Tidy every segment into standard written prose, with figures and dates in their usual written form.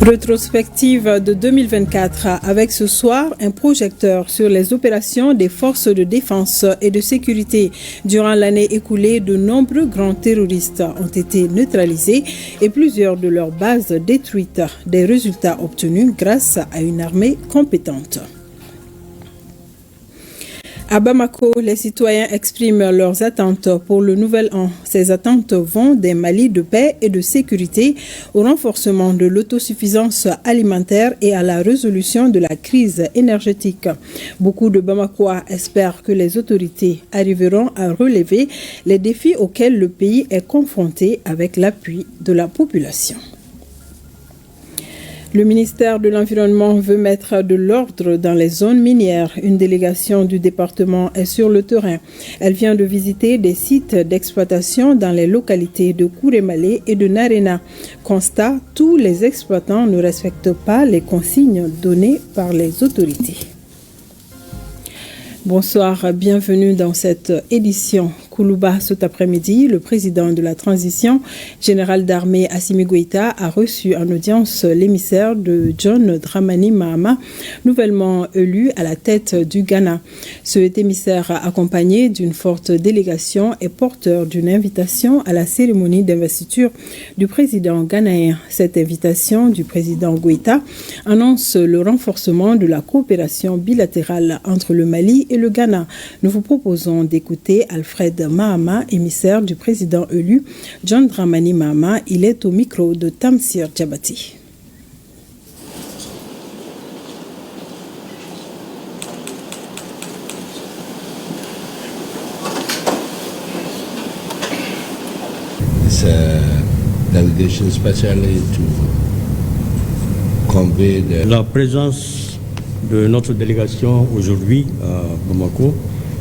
Rétrospective de 2024 avec ce soir un projecteur sur les opérations des forces de défense et de sécurité. Durant l'année écoulée, de nombreux grands terroristes ont été neutralisés et plusieurs de leurs bases détruites. Des résultats obtenus grâce à une armée compétente. À Bamako, les citoyens expriment leurs attentes pour le nouvel an. Ces attentes vont d'un Mali de paix et de sécurité au renforcement de l'autosuffisance alimentaire et à la résolution de la crise énergétique. Beaucoup de Bamakois espèrent que les autorités arriveront à relever les défis auxquels le pays est confronté avec l'appui de la population. Le ministère de l'Environnement veut mettre de l'ordre dans les zones minières. Une délégation du département est sur le terrain. Elle vient de visiter des sites d'exploitation dans les localités de Kourémalé et de Narena. Constat, tous les exploitants ne respectent pas les consignes données par les autorités. Bonsoir, bienvenue dans cette édition. Koulouba, cet après-midi, le président de la transition, général d'armée Assimi Goïta, a reçu en audience l'émissaire de John Dramani Mahama, nouvellement élu à la tête du Ghana. Cet émissaire, accompagné d'une forte délégation, est porteur d'une invitation à la cérémonie d'investiture du président ghanéen. Cette invitation du président Goïta annonce le renforcement de la coopération bilatérale entre le Mali et le Ghana. Nous vous proposons d'écouter Alfred Mahama, émissaire du président élu John Dramani Mahama. Il est au micro de Tamsir Djabati. It's a delegation specially to convey La présence de notre délégation aujourd'hui à Bamako,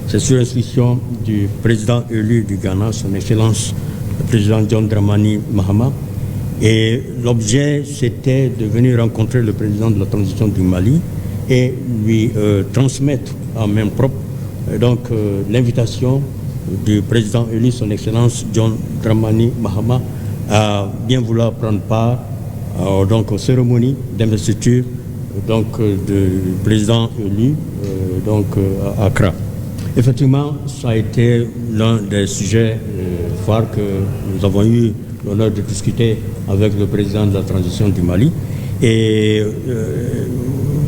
c'est sur instruction du président élu du Ghana, son Excellence, le président John Dramani Mahama. Et l'objet, c'était de venir rencontrer le président de la transition du Mali et lui transmettre en main propre l'invitation du président élu, son Excellence John Dramani Mahama, à bien vouloir prendre part aux cérémonies d'investiture du président élu à Accra. Effectivement, ça a été l'un des sujets phares que nous avons eu l'honneur de discuter avec le président de la transition du Mali. Et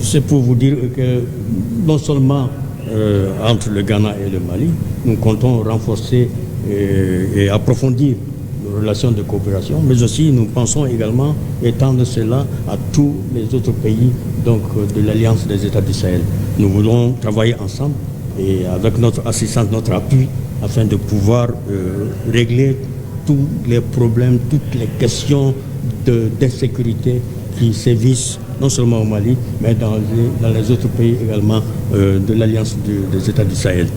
c'est pour vous dire que non seulement entre le Ghana et le Mali, nous comptons renforcer et approfondir nos relations de coopération, mais aussi nous pensons également étendre cela à tous les autres pays de l'Alliance des États du Sahel. Nous voulons travailler ensemble et avec notre assistance, notre appui, afin de pouvoir régler tous les problèmes, toutes les questions d'insécurité qui sévissent non seulement au Mali, mais dans les autres pays également de l'Alliance des États du Sahel.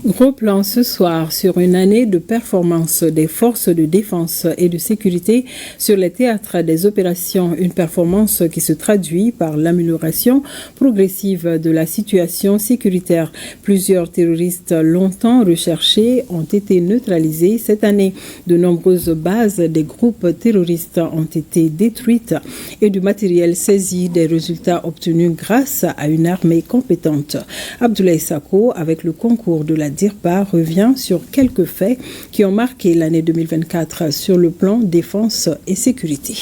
Gros plan ce soir sur une année de performance des forces de défense et de sécurité sur les théâtres des opérations. Une performance qui se traduit par l'amélioration progressive de la situation sécuritaire. Plusieurs terroristes longtemps recherchés ont été neutralisés cette année. De nombreuses bases des groupes terroristes ont été détruites et du matériel saisi, des résultats obtenus grâce à une armée compétente. Abdoulaye Sako, avec le concours de la DIRPA, revient sur quelques faits qui ont marqué l'année 2024 sur le plan défense et sécurité.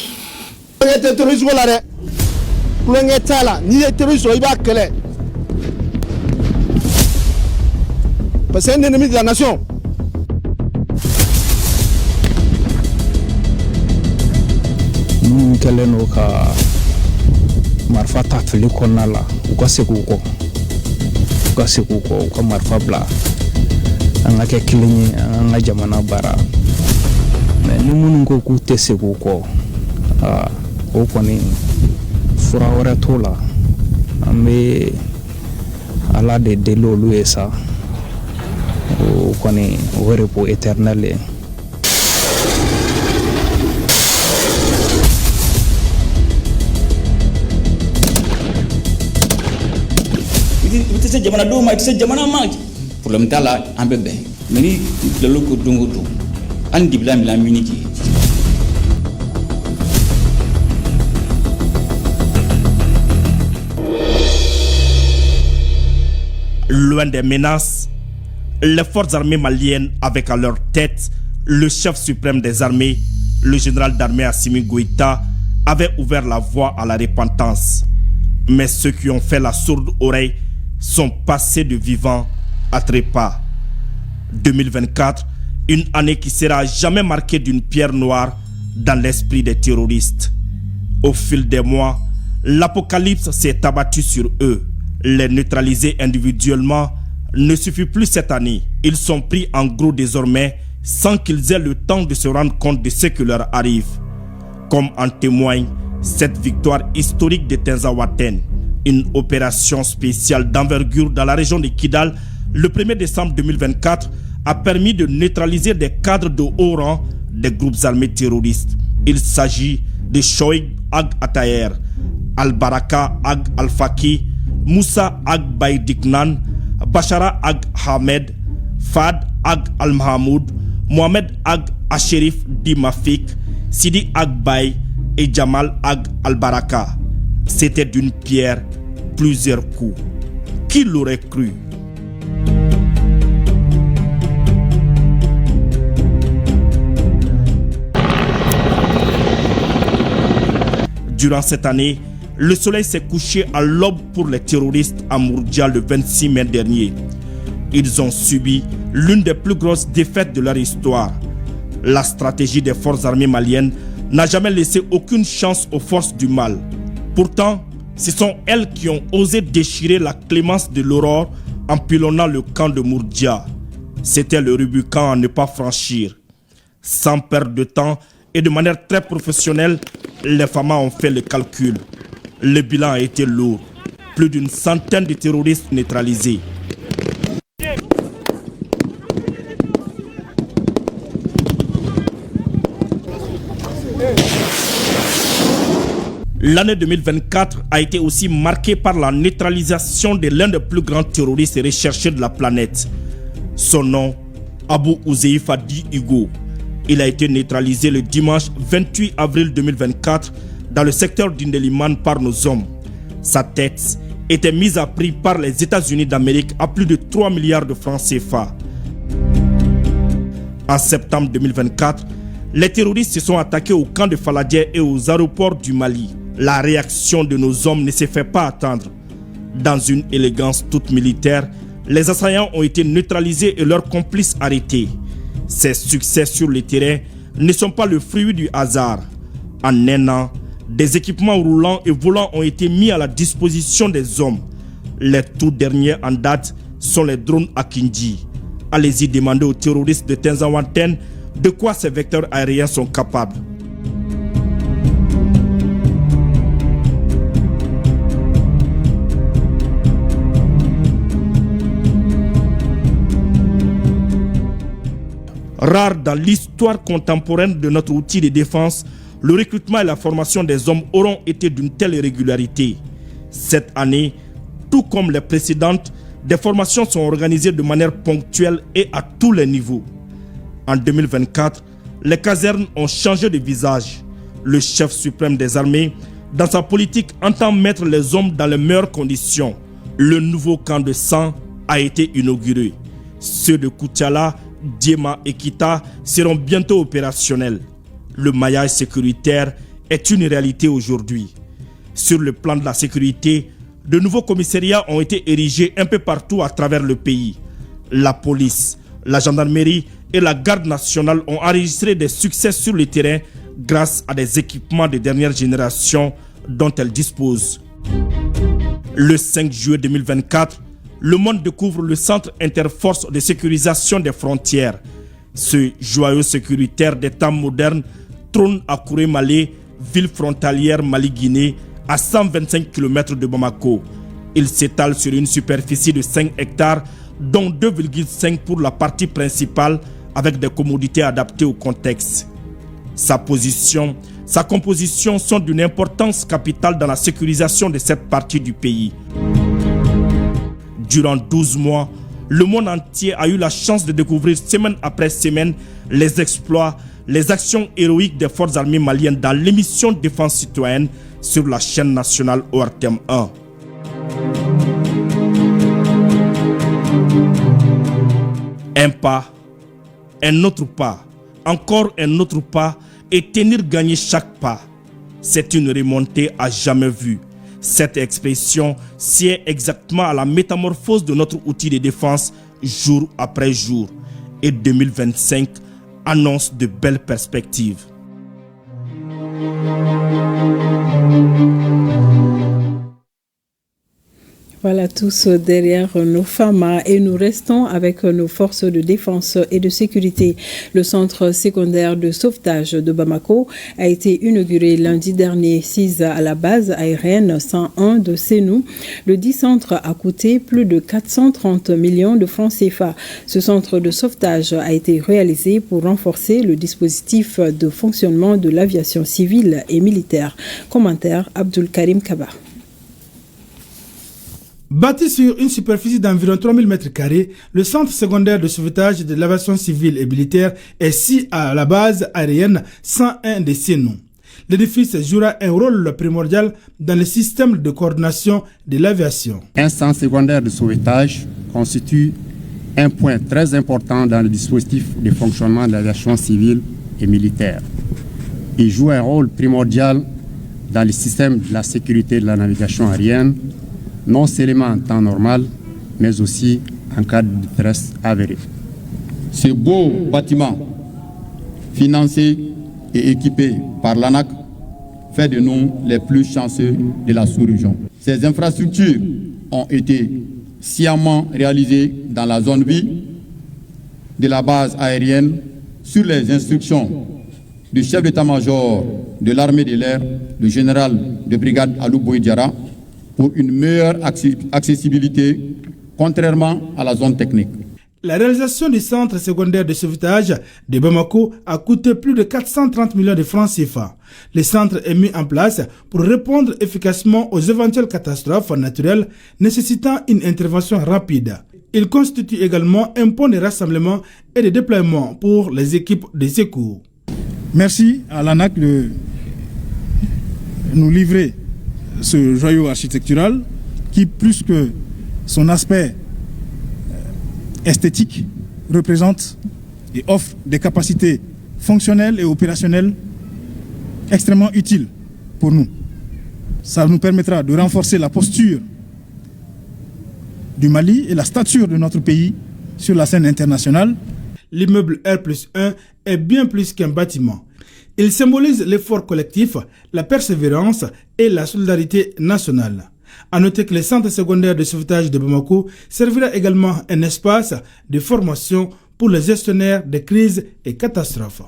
C'est un ennemi de la nation. Nous allons marfa tafili konala ukasekuko ukasekuko marfa bla anga ke kilini anga jamana bara mais nous munun ko ku tesekuko o koni fura ora tola ambe ala de delo luesa o koni o repos éternel. C'est jamana ma problème tala ambe be meni le loko dungo Loin des menaces, les forces armées maliennes avec à leur tête le chef suprême des armées, le général d'armée Assimi Goïta, avaient ouvert la voie à la repentance. Mais ceux qui ont fait la sourde oreille sont passés de vivants à trépas. 2024, une année qui sera jamais marquée d'une pierre noire dans l'esprit des terroristes. Au fil des mois, l'apocalypse s'est abattu sur eux. Les neutraliser individuellement ne suffit plus cette année. Ils sont pris en gros désormais sans qu'ils aient le temps de se rendre compte de ce qui leur arrive. Comme en témoigne cette victoire historique de Tinzaouaten, une opération spéciale d'envergure dans la région de Kidal le 1er décembre 2024 a permis de neutraliser des cadres de haut rang des groupes armés terroristes. Il s'agit de Shoaib Ag Atayer, Al-Baraka Ag Al-Faki, Moussa Ag Baïdiknan, Bachara Ag Hamed, Fad Ag Al-Mahamoud, Mohamed Ag Asherif Dimafik, Sidi Ag Bay et Jamal Ag Al-Baraka. C'était d'une pierre plusieurs coups. Qui l'aurait cru? Durant cette année, le soleil s'est couché à l'aube pour les terroristes à Mourdia le 26 mai dernier. Ils ont subi l'une des plus grosses défaites de leur histoire. La stratégie des forces armées maliennes n'a jamais laissé aucune chance aux forces du mal. Pourtant, ce sont elles qui ont osé déchirer la clémence de l'aurore en pilonnant le camp de Mourdia. C'était le Rubicon à ne pas franchir. Sans perdre de temps et de manière très professionnelle, les FAMA ont fait le calcul. Le bilan a été lourd. Plus d'une centaine de terroristes neutralisés. L'année 2024 a été aussi marquée par la neutralisation de l'un des plus grands terroristes recherchés de la planète. Son nom, Abou Ouzeif Adi Hugo. Il a été neutralisé le dimanche 28 avril 2024 dans le secteur d'Indeliman par nos hommes. Sa tête était mise à prix par les États-Unis d'Amérique à plus de 3 milliards de francs CFA. En septembre 2024, les terroristes se sont attaqués au camp de Faladier et aux aéroports du Mali. La réaction de nos hommes ne s'est fait pas attendre. Dans une élégance toute militaire, les assaillants ont été neutralisés et leurs complices arrêtés. Ces succès sur le terrain ne sont pas le fruit du hasard. En un an, des équipements roulants et volants ont été mis à la disposition des hommes. Les tout derniers en date sont les drones Akinji. Allez-y demander aux terroristes de Tinzaouaten de quoi ces vecteurs aériens sont capables. Rare dans l'histoire contemporaine de notre outil de défense, le recrutement et la formation des hommes auront été d'une telle régularité. Cette année, tout comme les précédentes, des formations sont organisées de manière ponctuelle et à tous les niveaux. En 2024, les casernes ont changé de visage. Le chef suprême des armées, dans sa politique, entend mettre les hommes dans les meilleures conditions. Le nouveau camp de sang a été inauguré. Ceux de Koutiala, Diema et Kita seront bientôt opérationnels. Le maillage sécuritaire est une réalité aujourd'hui. Sur le plan de la sécurité, de nouveaux commissariats ont été érigés un peu partout à travers le pays. La police, la gendarmerie et la garde nationale ont enregistré des succès sur le terrain grâce à des équipements de dernière génération dont elles disposent. Le 5 juillet 2024, le monde découvre le Centre Interforce de sécurisation des frontières. Ce joyau sécuritaire des temps modernes trône à Kouré-Malé, ville frontalière Mali-Guinée, à 125 km de Bamako. Il s'étale sur une superficie de 5 hectares, dont 2,5 pour la partie principale, avec des commodités adaptées au contexte. Sa position, sa composition sont d'une importance capitale dans la sécurisation de cette partie du pays. Durant 12 mois, le monde entier a eu la chance de découvrir semaine après semaine les exploits, les actions héroïques des forces armées maliennes dans l'émission Défense citoyenne sur la chaîne nationale ORTM 1. Un pas, un autre pas, encore un autre pas et tenir gagner chaque pas. C'est une remontée à jamais vue. Cette expression sied exactement à la métamorphose de notre outil de défense jour après jour. Et 2025 annonce de belles perspectives. Voilà tous derrière nos FAMA et nous restons avec nos forces de défense et de sécurité. Le centre secondaire de sauvetage de Bamako a été inauguré lundi dernier, 6 à la base aérienne 101 de Sénou. Le dit centre a coûté plus de 430 millions de francs CFA. Ce centre de sauvetage a été réalisé pour renforcer le dispositif de fonctionnement de l'aviation civile et militaire. Commentaire Abdul Karim Kaba. Bâti sur une superficie d'environ 3000 m², le centre secondaire de sauvetage de l'aviation civile et militaire est situé à la base aérienne 101 de Sénou. L'édifice jouera un rôle primordial dans le système de coordination de l'aviation. Un centre secondaire de sauvetage constitue un point très important dans le dispositif de fonctionnement de l'aviation civile et militaire. Il joue un rôle primordial dans le système de la sécurité de la navigation aérienne, non seulement en temps normal, mais aussi en cas de détresse avérée. Ce beau bâtiment, financé et équipé par l'ANAC, fait de nous les plus chanceux de la sous-région. Ces infrastructures ont été sciemment réalisées dans la zone vie de la base aérienne sur les instructions du chef d'état-major de l'armée de l'air, le général de brigade Alou Boïdiara, pour une meilleure accessibilité, contrairement à la zone technique. La réalisation du centre secondaire de sauvetage de Bamako a coûté plus de 430 millions de francs CFA. Le centre est mis en place pour répondre efficacement aux éventuelles catastrophes naturelles nécessitant une intervention rapide. Il constitue également un point de rassemblement et de déploiement pour les équipes de secours. Merci à l'ANAC de nous livrer ce joyau architectural qui, plus que son aspect esthétique, représente et offre des capacités fonctionnelles et opérationnelles extrêmement utiles pour nous. Ça nous permettra de renforcer la posture du Mali et la stature de notre pays sur la scène internationale. L'immeuble R+1 est bien plus qu'un bâtiment. Il symbolise l'effort collectif, la persévérance et la solidarité nationale. A noter que le centre secondaire de sauvetage de Bamako servira également un espace de formation pour les gestionnaires de crises et catastrophes.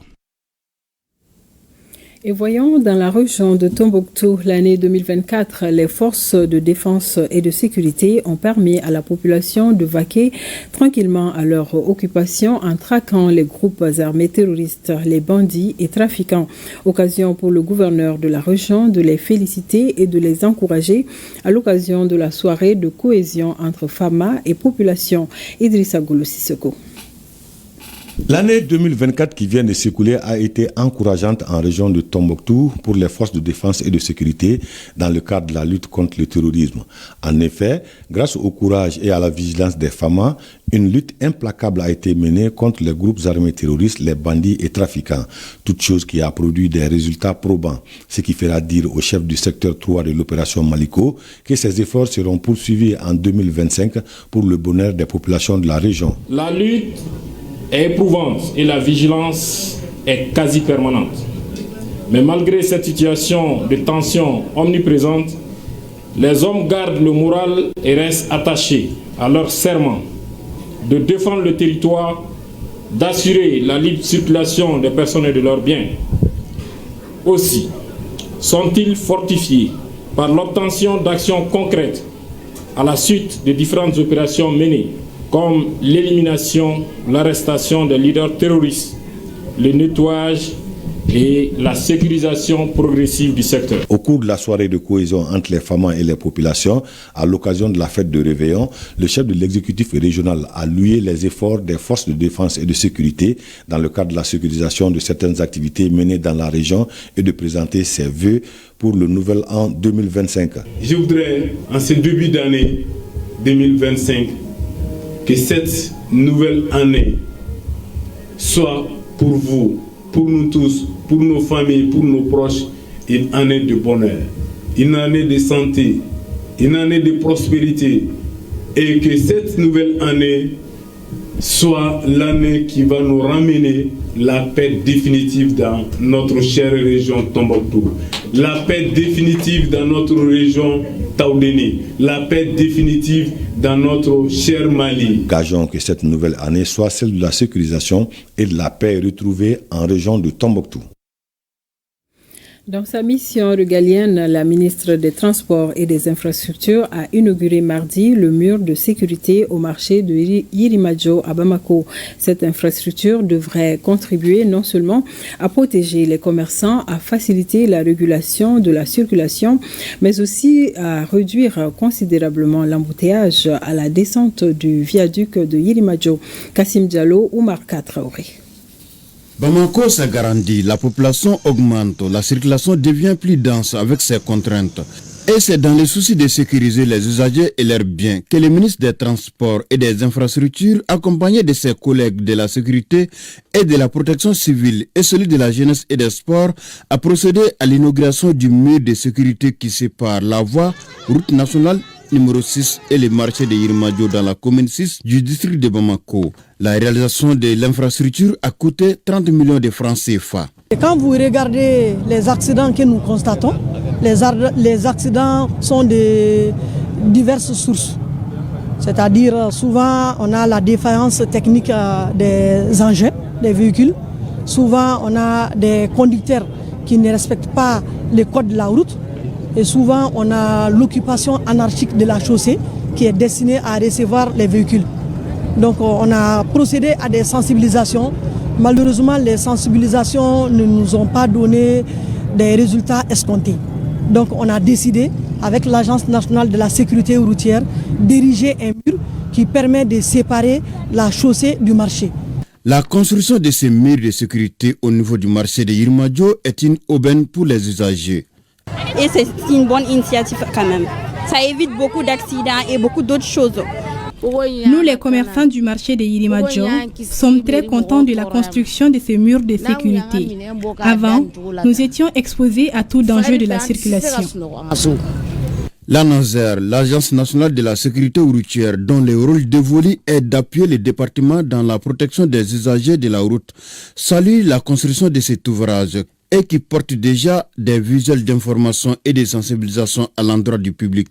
Et voyons dans la région de Tombouctou, l'année 2024, les forces de défense et de sécurité ont permis à la population de vaquer tranquillement à leur occupation en traquant les groupes armés terroristes, les bandits et trafiquants. Occasion pour le gouverneur de la région de les féliciter et de les encourager à l'occasion de la soirée de cohésion entre FAMA et population. Idrissa Goulou Sissoko. L'année 2024 qui vient de s'écouler a été encourageante en région de Tombouctou pour les forces de défense et de sécurité dans le cadre de la lutte contre le terrorisme. En effet, grâce au courage et à la vigilance des FAMA, une lutte implacable a été menée contre les groupes armés terroristes, les bandits et trafiquants. Toute chose qui a produit des résultats probants, ce qui fera dire au chef du secteur 3 de l'opération Maliko que ces efforts seront poursuivis en 2025 pour le bonheur des populations de la région. La lutte est éprouvante et la vigilance est quasi permanente. Mais malgré cette situation de tension omniprésente, les hommes gardent le moral et restent attachés à leur serment de défendre le territoire, d'assurer la libre circulation des personnes et de leurs biens. Aussi, sont-ils fortifiés par l'obtention d'actions concrètes à la suite de différentes opérations menées, comme l'élimination, l'arrestation des leaders terroristes, le nettoyage et la sécurisation progressive du secteur. Au cours de la soirée de cohésion entre les Famas et les populations, à l'occasion de la fête de Réveillon, le chef de l'exécutif régional a loué les efforts des forces de défense et de sécurité dans le cadre de la sécurisation de certaines activités menées dans la région et de présenter ses vœux pour le nouvel an 2025. Je voudrais, en ce début d'année 2025, que cette nouvelle année soit pour vous, pour nous tous, pour nos familles, pour nos proches, une année de bonheur, une année de santé, une année de prospérité, et que cette nouvelle année soit l'année qui va nous ramener la paix définitive dans notre chère région Tombouctou, la paix définitive dans notre région Taoudéni, la paix définitive dans notre cher Mali. Gageons que cette nouvelle année soit celle de la sécurisation et de la paix retrouvée en région de Tombouctou. Dans sa mission régalienne, la ministre des Transports et des Infrastructures a inauguré mardi le mur de sécurité au marché de Yirimajo à Bamako. Cette infrastructure devrait contribuer non seulement à protéger les commerçants, à faciliter la régulation de la circulation, mais aussi à réduire considérablement l'embouteillage à la descente du viaduc de Yirimajo. Kassim Diallo, Oumar Traoré. Bamako s'agrandit, la population augmente, la circulation devient plus dense avec ses contraintes. Et c'est dans le souci de sécuriser les usagers et leurs biens que le ministre des Transports et des Infrastructures, accompagné de ses collègues de la sécurité et de la protection civile et celui de la jeunesse et des sports, a procédé à l'inauguration du mur de sécurité qui sépare la voie route nationale numéro 6 et le marché de Yirimajo dans la commune 6 du district de Bamako. La réalisation de l'infrastructure a coûté 30 millions de francs CFA. Et quand vous regardez les accidents que nous constatons, les accidents sont de diverses sources. C'est-à-dire souvent on a la défaillance technique des engins, des véhicules. Souvent on a des conducteurs qui ne respectent pas les codes de la route. Et souvent, on a l'occupation anarchique de la chaussée qui est destinée à recevoir les véhicules. Donc, on a procédé à des sensibilisations. Malheureusement, les sensibilisations ne nous ont pas donné des résultats escomptés. Donc, on a décidé, avec l'Agence nationale de la sécurité routière, d'ériger un mur qui permet de séparer la chaussée du marché. La construction de ces murs de sécurité au niveau du marché de Yirimajo est une aubaine pour les usagers. Et c'est une bonne initiative quand même. Ça évite beaucoup d'accidents et beaucoup d'autres choses. Nous, les commerçants du marché de Yirimajo, sommes très contents de la construction de ces murs de sécurité. Avant, nous étions exposés à tout danger de la circulation. L'ANASER, l'Agence nationale de la sécurité routière, dont le rôle dévolu est d'appuyer les départements dans la protection des usagers de la route, salue la construction de cet ouvrage et qui porte déjà des visuels d'information et de sensibilisation à l'endroit du public.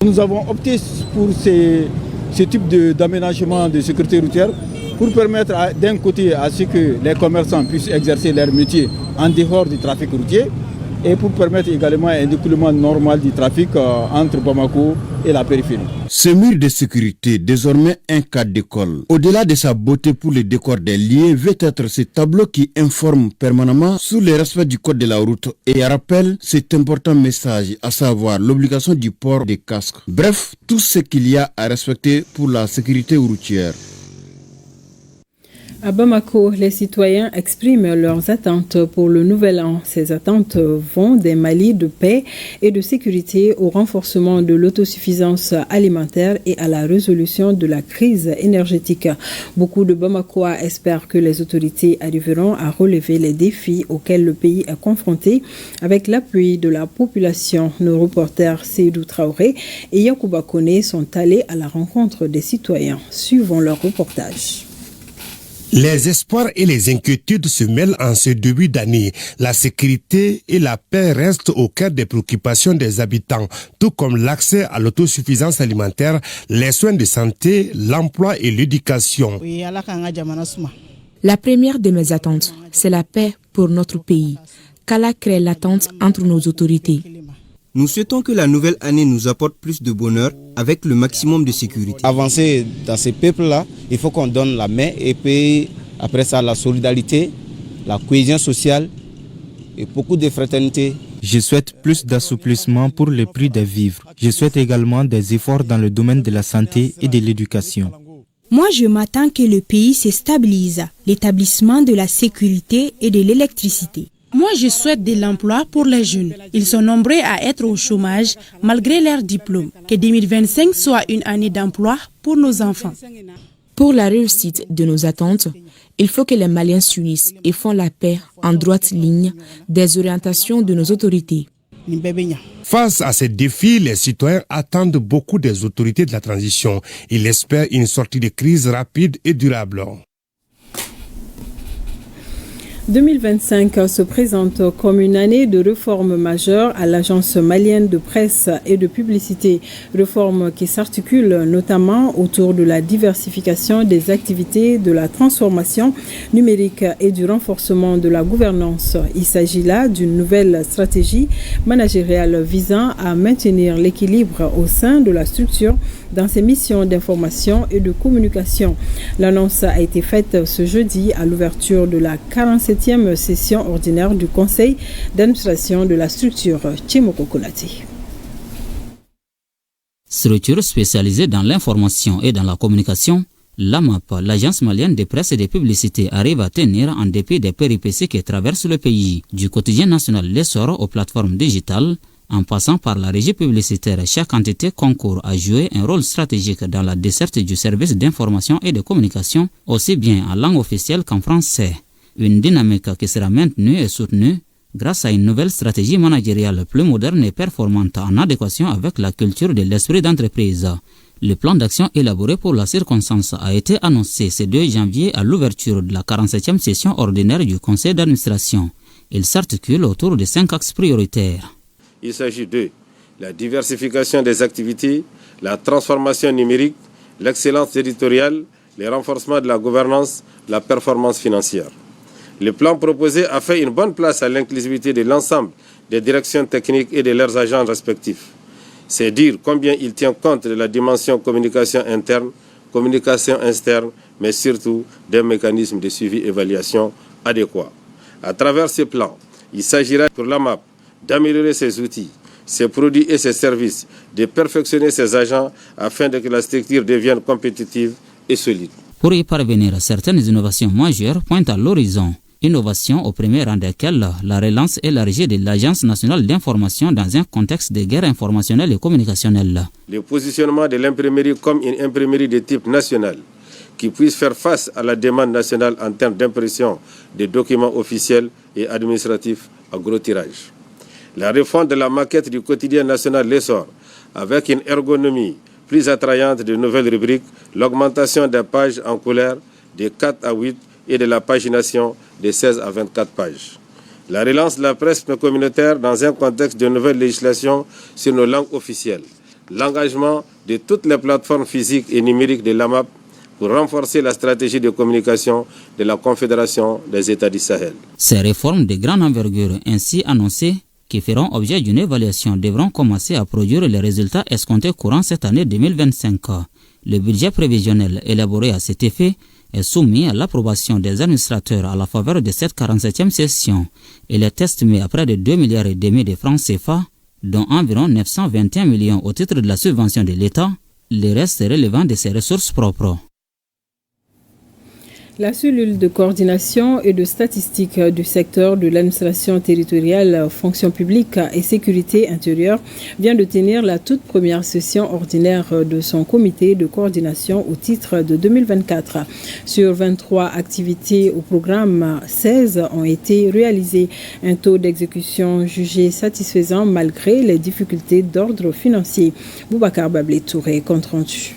Nous avons opté pour ce type d'aménagement de sécurité routière pour permettre d'un côté à ce que les commerçants puissent exercer leur métier en dehors du trafic routier et pour permettre également un découlement normal du trafic entre Bamako et la périphérie. Ce mur de sécurité, désormais un cadre d'école, au-delà de sa beauté pour le décor des lieux, veut être ce tableau qui informe permanemment sur le respect du code de la route et rappelle cet important message, à savoir l'obligation du port des casques. Bref, tout ce qu'il y a à respecter pour la sécurité routière. À Bamako, les citoyens expriment leurs attentes pour le nouvel an. Ces attentes vont des Mali de paix et de sécurité au renforcement de l'autosuffisance alimentaire et à la résolution de la crise énergétique. Beaucoup de Bamakois espèrent que les autorités arriveront à relever les défis auxquels le pays est confronté avec l'appui de la population. Nos reporters Seydou Traoré et Yacouba Kone sont allés à la rencontre des citoyens. Suivons leur reportage. Les espoirs et les inquiétudes se mêlent en ce début d'année. La sécurité et la paix restent au cœur des préoccupations des habitants, tout comme l'accès à l'autosuffisance alimentaire, les soins de santé, l'emploi et l'éducation. La première de mes attentes, c'est la paix pour notre pays. Qu'Allah crée l'attente entre nos autorités. Nous souhaitons que la nouvelle année nous apporte plus de bonheur avec le maximum de sécurité. Avancer dans ces peuples-là, il faut qu'on donne la main et puis après ça la solidarité, la cohésion sociale et beaucoup de fraternité. Je souhaite plus d'assouplissement pour le prix des vivres. Je souhaite également des efforts dans le domaine de la santé et de l'éducation. Moi, je m'attends que le pays se stabilise, l'établissement de la sécurité et de l'électricité. Moi, je souhaite de l'emploi pour les jeunes. Ils sont nombreux à être au chômage malgré leur diplôme. Que 2025 soit une année d'emploi pour nos enfants. Pour la réussite de nos attentes, il faut que les Maliens s'unissent et font la paix en droite ligne des orientations de nos autorités. Face à ces défis, les citoyens attendent beaucoup des autorités de la transition. Ils espèrent une sortie de crise rapide et durable. 2025 se présente comme une année de réformes majeures à l'Agence malienne de presse et de publicité. Réformes qui s'articulent notamment autour de la diversification des activités, de la transformation numérique et du renforcement de la gouvernance. Il s'agit là d'une nouvelle stratégie managériale visant à maintenir l'équilibre au sein de la structure dans ses missions d'information et de communication. L'annonce a été faite ce jeudi à l'ouverture de la 47e session ordinaire du Conseil d'administration de la structure Tchimoko Konati. Structure spécialisée dans l'information et dans la communication, l'AMAP, l'Agence malienne de presse et de publicité, arrive à tenir en dépit des péripéties qui traversent le pays, du quotidien national l'essor aux plateformes digitales. En passant par la régie publicitaire, chaque entité concourt à jouer un rôle stratégique dans la desserte du service d'information et de communication, aussi bien en langue officielle qu'en français. Une dynamique qui sera maintenue et soutenue grâce à une nouvelle stratégie managériale plus moderne et performante en adéquation avec la culture de l'esprit d'entreprise. Le plan d'action élaboré pour la circonstance a été annoncé ce 2 janvier à l'ouverture de la 47e session ordinaire du Conseil d'administration. Il s'articule autour de 5 axes prioritaires. Il s'agit de la diversification des activités, la transformation numérique, l'excellence territoriale, le renforcement de la gouvernance, la performance financière. Le plan proposé a fait une bonne place à l'inclusivité de l'ensemble des directions techniques et de leurs agents respectifs. C'est dire combien il tient compte de la dimension communication interne, communication externe, mais surtout des mécanismes de suivi-évaluation adéquats. À travers ce plan, il s'agira pour l'AMAP d'améliorer ses outils, ses produits et ses services, de perfectionner ses agents afin que la structure devienne compétitive et solide. Pour y parvenir, certaines innovations majeures pointent à l'horizon. Innovation au premier rang desquelles la relance élargie de l'Agence nationale d'information dans un contexte de guerre informationnelle et communicationnelle. Le positionnement de l'imprimerie comme une imprimerie de type national qui puisse faire face à la demande nationale en termes d'impression de documents officiels et administratifs à gros tirage. La refonte de la maquette du quotidien national L'Essor, avec une ergonomie plus attrayante de nouvelles rubriques, l'augmentation des pages en couleur de 4 à 8 et de la pagination de 16 à 24 pages. La relance de la presse communautaire dans un contexte de nouvelles législations sur nos langues officielles. L'engagement de toutes les plateformes physiques et numériques de l'AMAP pour renforcer la stratégie de communication de la Confédération des États du Sahel. Ces réformes de grande envergure ainsi annoncées qui feront objet d'une évaluation devront commencer à produire les résultats escomptés courant cette année 2025. Le budget prévisionnel élaboré à cet effet est soumis à l'approbation des administrateurs à la faveur de cette 47e session. Il est estimé à près de 2,5 milliards de francs CFA, dont environ 921 millions au titre de la subvention de l'État, le reste relevant de ses ressources propres. La cellule de coordination et de statistique du secteur de l'administration territoriale, fonction publique et sécurité intérieure vient de tenir la toute première session ordinaire de son comité de coordination au titre de 2024. Sur 23 activités au programme, 16 ont été réalisées. Un taux d'exécution jugé satisfaisant malgré les difficultés d'ordre financier. Boubacar Bablé Touré, compte rendu.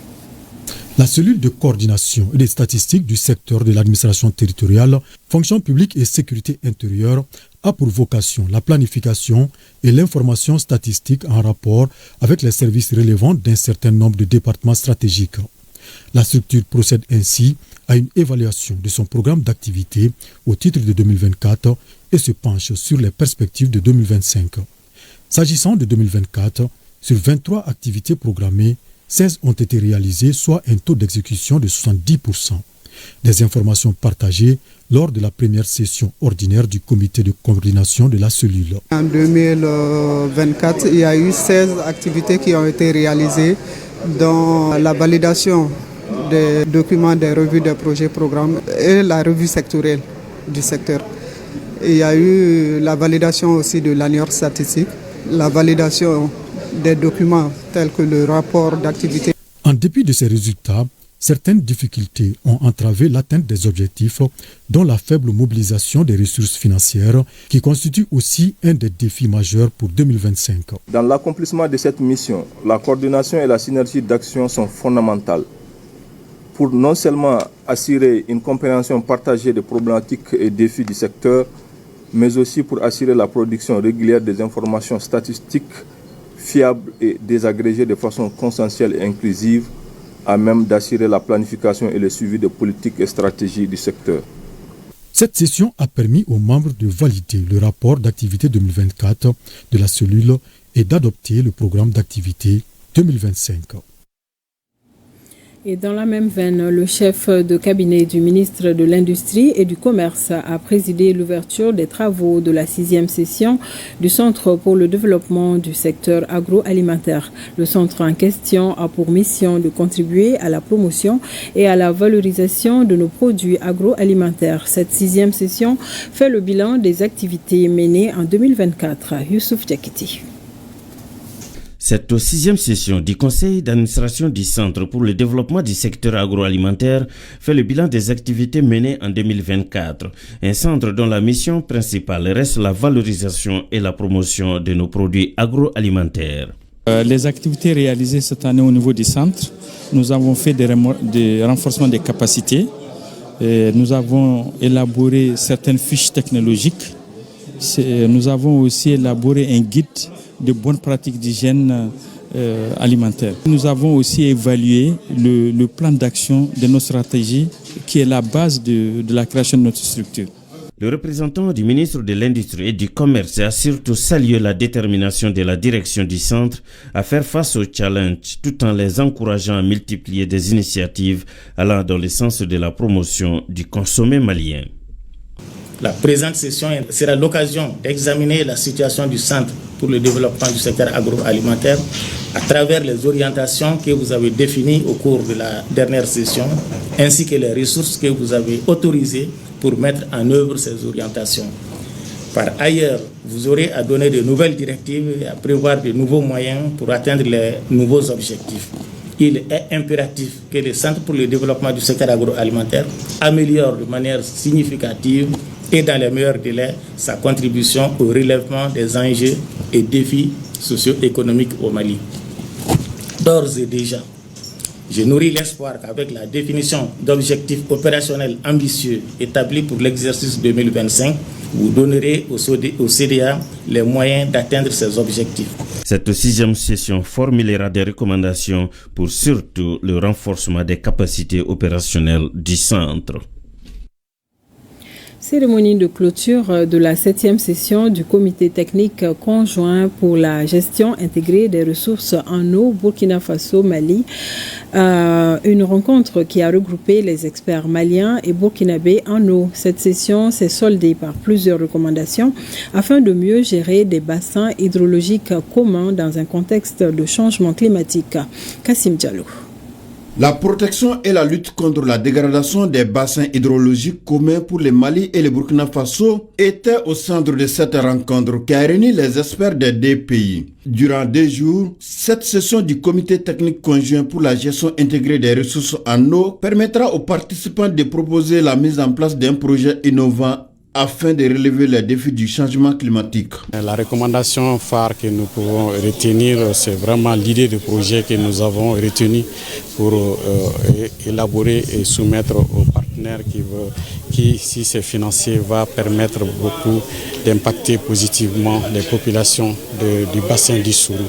La cellule de coordination et des statistiques du secteur de l'administration territoriale, fonction publique et sécurité intérieure a pour vocation la planification et l'information statistique en rapport avec les services relevant d'un certain nombre de départements stratégiques. La structure procède ainsi à une évaluation de son programme d'activité au titre de 2024 et se penche sur les perspectives de 2025. S'agissant de 2024, sur 23 activités programmées, 16 ont été réalisées, soit un taux d'exécution de 70%. Des informations partagées lors de la première session ordinaire du comité de coordination de la cellule. En 2024, il y a eu 16 activités qui ont été réalisées, dont la validation des documents, des revues des projets, programmes et la revue sectorielle du secteur. Il y a eu la validation aussi de l'annuaire statistique, la validation des documents tels que le rapport d'activité. En dépit de ces résultats, certaines difficultés ont entravé l'atteinte des objectifs, dont la faible mobilisation des ressources financières, qui constitue aussi un des défis majeurs pour 2025. Dans l'accomplissement de cette mission, la coordination et la synergie d'action sont fondamentales pour non seulement assurer une compréhension partagée des problématiques et défis du secteur, mais aussi pour assurer la production régulière des informations statistiques fiables et désagrégées de façon consensuelle et inclusive, à même d'assurer la planification et le suivi des politiques et stratégies du secteur. Cette session a permis aux membres de valider le rapport d'activité 2024 de la cellule et d'adopter le programme d'activité 2025. Et dans la même veine, le chef de cabinet du ministre de l'Industrie et du Commerce a présidé l'ouverture des travaux de la 6e session du Centre pour le développement du secteur agroalimentaire. Le centre en question a pour mission de contribuer à la promotion et à la valorisation de nos produits agroalimentaires. Cette 6e session fait le bilan des activités menées en 2024. Youssouf Diakiti. Cette 6e session du Conseil d'administration du Centre pour le développement du secteur agroalimentaire fait le bilan des activités menées en 2024. Un centre dont la mission principale reste la valorisation et la promotion de nos produits agroalimentaires. Les activités réalisées cette année au niveau du centre, nous avons fait des renforcements des capacités. Et nous avons élaboré certaines fiches technologiques. Nous avons aussi élaboré un guide de bonnes pratiques d'hygiène alimentaire. Nous avons aussi évalué le plan d'action de nos stratégies qui est la base de la création de notre structure. Le représentant du ministre de l'Industrie et du Commerce a surtout salué la détermination de la direction du centre à faire face aux challenges tout en les encourageant à multiplier des initiatives allant dans le sens de la promotion du consommé malien. La présente session sera l'occasion d'examiner la situation du Centre pour le développement du secteur agroalimentaire à travers les orientations que vous avez définies au cours de la dernière session, ainsi que les ressources que vous avez autorisées pour mettre en œuvre ces orientations. Par ailleurs, vous aurez à donner de nouvelles directives et à prévoir de nouveaux moyens pour atteindre les nouveaux objectifs. Il est impératif que le Centre pour le développement du secteur agroalimentaire améliore de manière significative et dans les meilleurs délais sa contribution au relèvement des enjeux et défis socio-économiques au Mali. D'ores et déjà, je nourris l'espoir qu'avec la définition d'objectifs opérationnels ambitieux établis pour l'exercice 2025, vous donnerez au CDA les moyens d'atteindre ces objectifs. Cette 6e session formulera des recommandations pour surtout le renforcement des capacités opérationnelles du centre. Cérémonie de clôture de la 7e session du comité technique conjoint pour la gestion intégrée des ressources en eau Burkina Faso-Mali. Une rencontre qui a regroupé les experts maliens et burkinabés en eau. Cette session s'est soldée par plusieurs recommandations afin de mieux gérer des bassins hydrologiques communs dans un contexte de changement climatique. Kassim Diallo. La protection et la lutte contre la dégradation des bassins hydrologiques communs pour le Mali et le Burkina Faso étaient au centre de cette rencontre qui a réuni les experts des deux pays. Durant 2 jours, cette session du comité technique conjoint pour la gestion intégrée des ressources en eau permettra aux participants de proposer la mise en place d'un projet innovant afin de relever les défis du changement climatique. La recommandation phare que nous pouvons retenir, c'est vraiment l'idée de projet que nous avons retenu pour élaborer et soumettre aux partenaires qui, si c'est financé, va permettre beaucoup d'impacter positivement les populations du bassin du Sourou.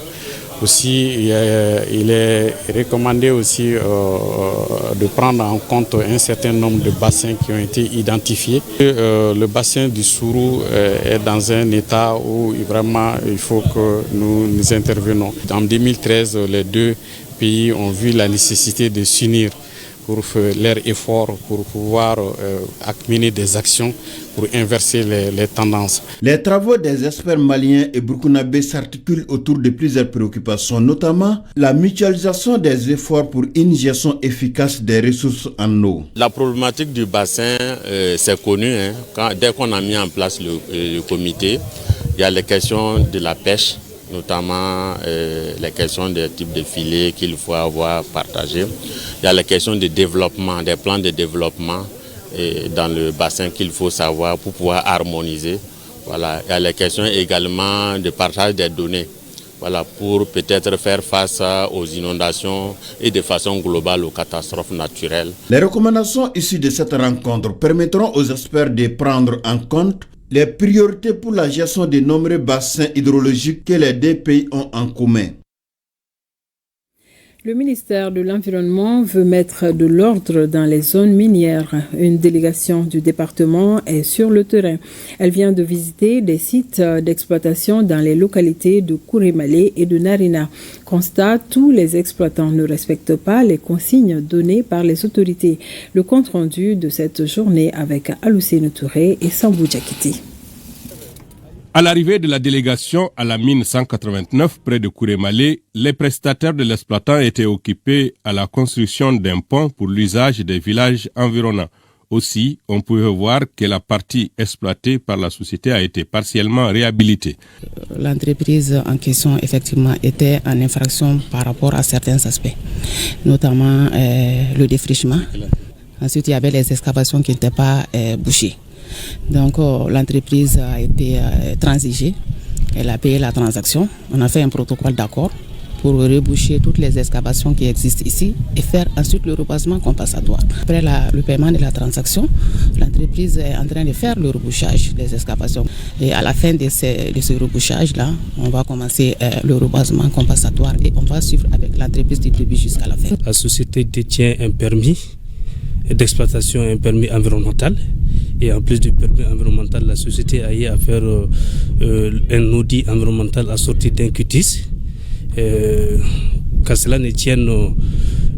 Aussi, il est recommandé aussi de prendre en compte un certain nombre de bassins qui ont été identifiés. Le bassin du Sourou est dans un état où vraiment il faut que nous intervenons. En 2013, les deux pays ont vu la nécessité de s'unir pour faire leur effort pour pouvoir mener des actions pour inverser les tendances. Les travaux des experts maliens et burkinabés s'articulent autour de plusieurs préoccupations, notamment la mutualisation des efforts pour une gestion efficace des ressources en eau. La problématique du bassin, c'est connu. Dès qu'on a mis en place le comité, il y a les questions de la pêche, notamment les questions des types de filets qu'il faut avoir partagés. Il y a les questions de développement, des plans de développement dans le bassin qu'il faut savoir pour pouvoir harmoniser. Voilà. Il y a les questions également de partage des données, voilà, pour peut-être faire face aux inondations et de façon globale aux catastrophes naturelles. Les recommandations issues de cette rencontre permettront aux experts de prendre en compte les priorités pour la gestion des nombreux bassins hydrologiques que les deux pays ont en commun. Le ministère de l'Environnement veut mettre de l'ordre dans les zones minières. Une délégation du département est sur le terrain. Elle vient de visiter des sites d'exploitation dans les localités de Kourémalé et de Narina. Constat, tous les exploitants ne respectent pas les consignes données par les autorités. Le compte-rendu de cette journée avec Aloussene Touré et Sambou Djakiti. À l'arrivée de la délégation à la mine 189 près de Kourémalé, les prestataires de l'exploitant étaient occupés à la construction d'un pont pour l'usage des villages environnants. Aussi, on pouvait voir que la partie exploitée par la société a été partiellement réhabilitée. L'entreprise en question, effectivement, était en infraction par rapport à certains aspects, notamment le défrichement. Ensuite, il y avait les excavations qui n'étaient pas bouchées. Donc l'entreprise a été transigée, elle a payé la transaction, on a fait un protocole d'accord pour reboucher toutes les excavations qui existent ici et faire ensuite le reboisement compensatoire. Après le paiement de la transaction, l'entreprise est en train de faire le rebouchage des excavations. Et à la fin de ce rebouchage-là, on va commencer le reboisement compensatoire et on va suivre avec l'entreprise du début jusqu'à la fin. La société détient un permis d'exploitation, un permis environnemental. Et en plus du permis environnemental, la société a eu à faire un audit environnemental assorti d'un cutis. Qu'à cela ne tienne,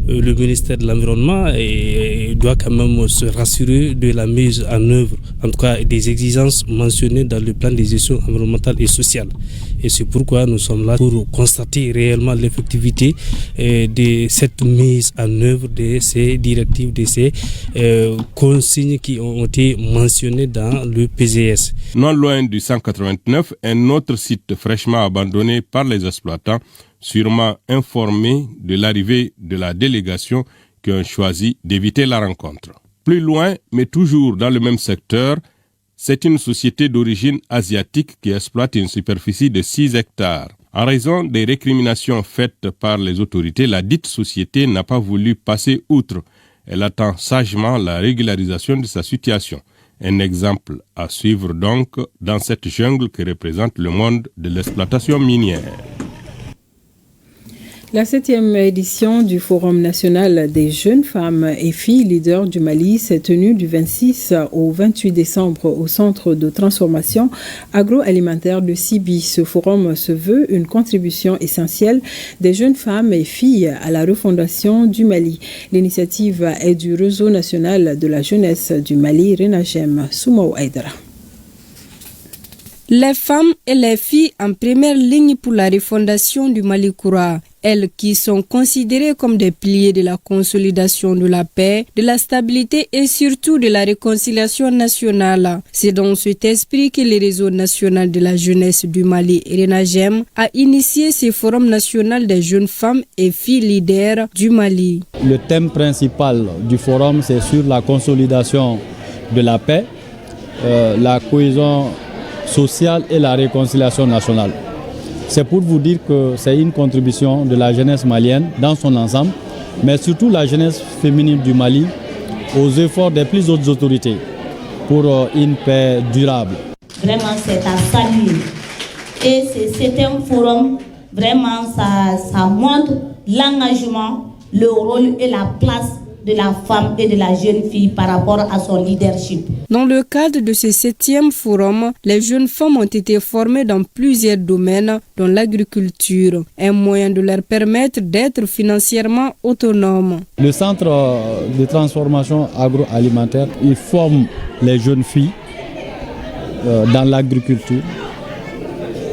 le ministère de l'Environnement doit quand même se rassurer de la mise en œuvre, en tout cas des exigences mentionnées dans le plan de gestion environnementale et sociale. Et c'est pourquoi nous sommes là pour constater réellement l'effectivité de cette mise en œuvre de ces directives, de ces consignes qui ont été mentionnées dans le PGS. Non loin du 189, un autre site fraîchement abandonné par les exploitants, sûrement informés de l'arrivée de la délégation qui ont choisi d'éviter la rencontre. Plus loin, mais toujours dans le même secteur, c'est une société d'origine asiatique qui exploite une superficie de 6 hectares. En raison des récriminations faites par les autorités, la dite société n'a pas voulu passer outre. Elle attend sagement la régularisation de sa situation. Un exemple à suivre donc dans cette jungle que représente le monde de l'exploitation minière. La 7e édition du Forum national des jeunes femmes et filles leaders du Mali s'est tenue du 26 au 28 décembre au Centre de transformation agroalimentaire de Sibi. Ce forum se veut une contribution essentielle des jeunes femmes et filles à la refondation du Mali. L'initiative est du Réseau national de la jeunesse du Mali, Renagem, Soumaou Aïdara. Les femmes et les filles en première ligne pour la refondation du Mali Koura. Elles qui sont considérées comme des piliers de la consolidation de la paix, de la stabilité et surtout de la réconciliation nationale. C'est dans cet esprit que le Réseau national de la jeunesse du Mali, RENAGEM, a initié ce forum national des jeunes femmes et filles leaders du Mali. Le thème principal du forum, c'est sur la consolidation de la paix, la cohésion sociale et la réconciliation nationale. C'est pour vous dire que c'est une contribution de la jeunesse malienne dans son ensemble, mais surtout la jeunesse féminine du Mali aux efforts des plus hautes autorités pour une paix durable. Vraiment, c'est à saluer. Et c'est un forum, vraiment, ça montre l'engagement, le rôle et la place de la femme et de la jeune fille par rapport à son leadership. Dans le cadre de ce 7e forum, les jeunes femmes ont été formées dans plusieurs domaines, dont l'agriculture, un moyen de leur permettre d'être financièrement autonomes. Le centre de transformation agroalimentaire, il forme les jeunes filles dans l'agriculture,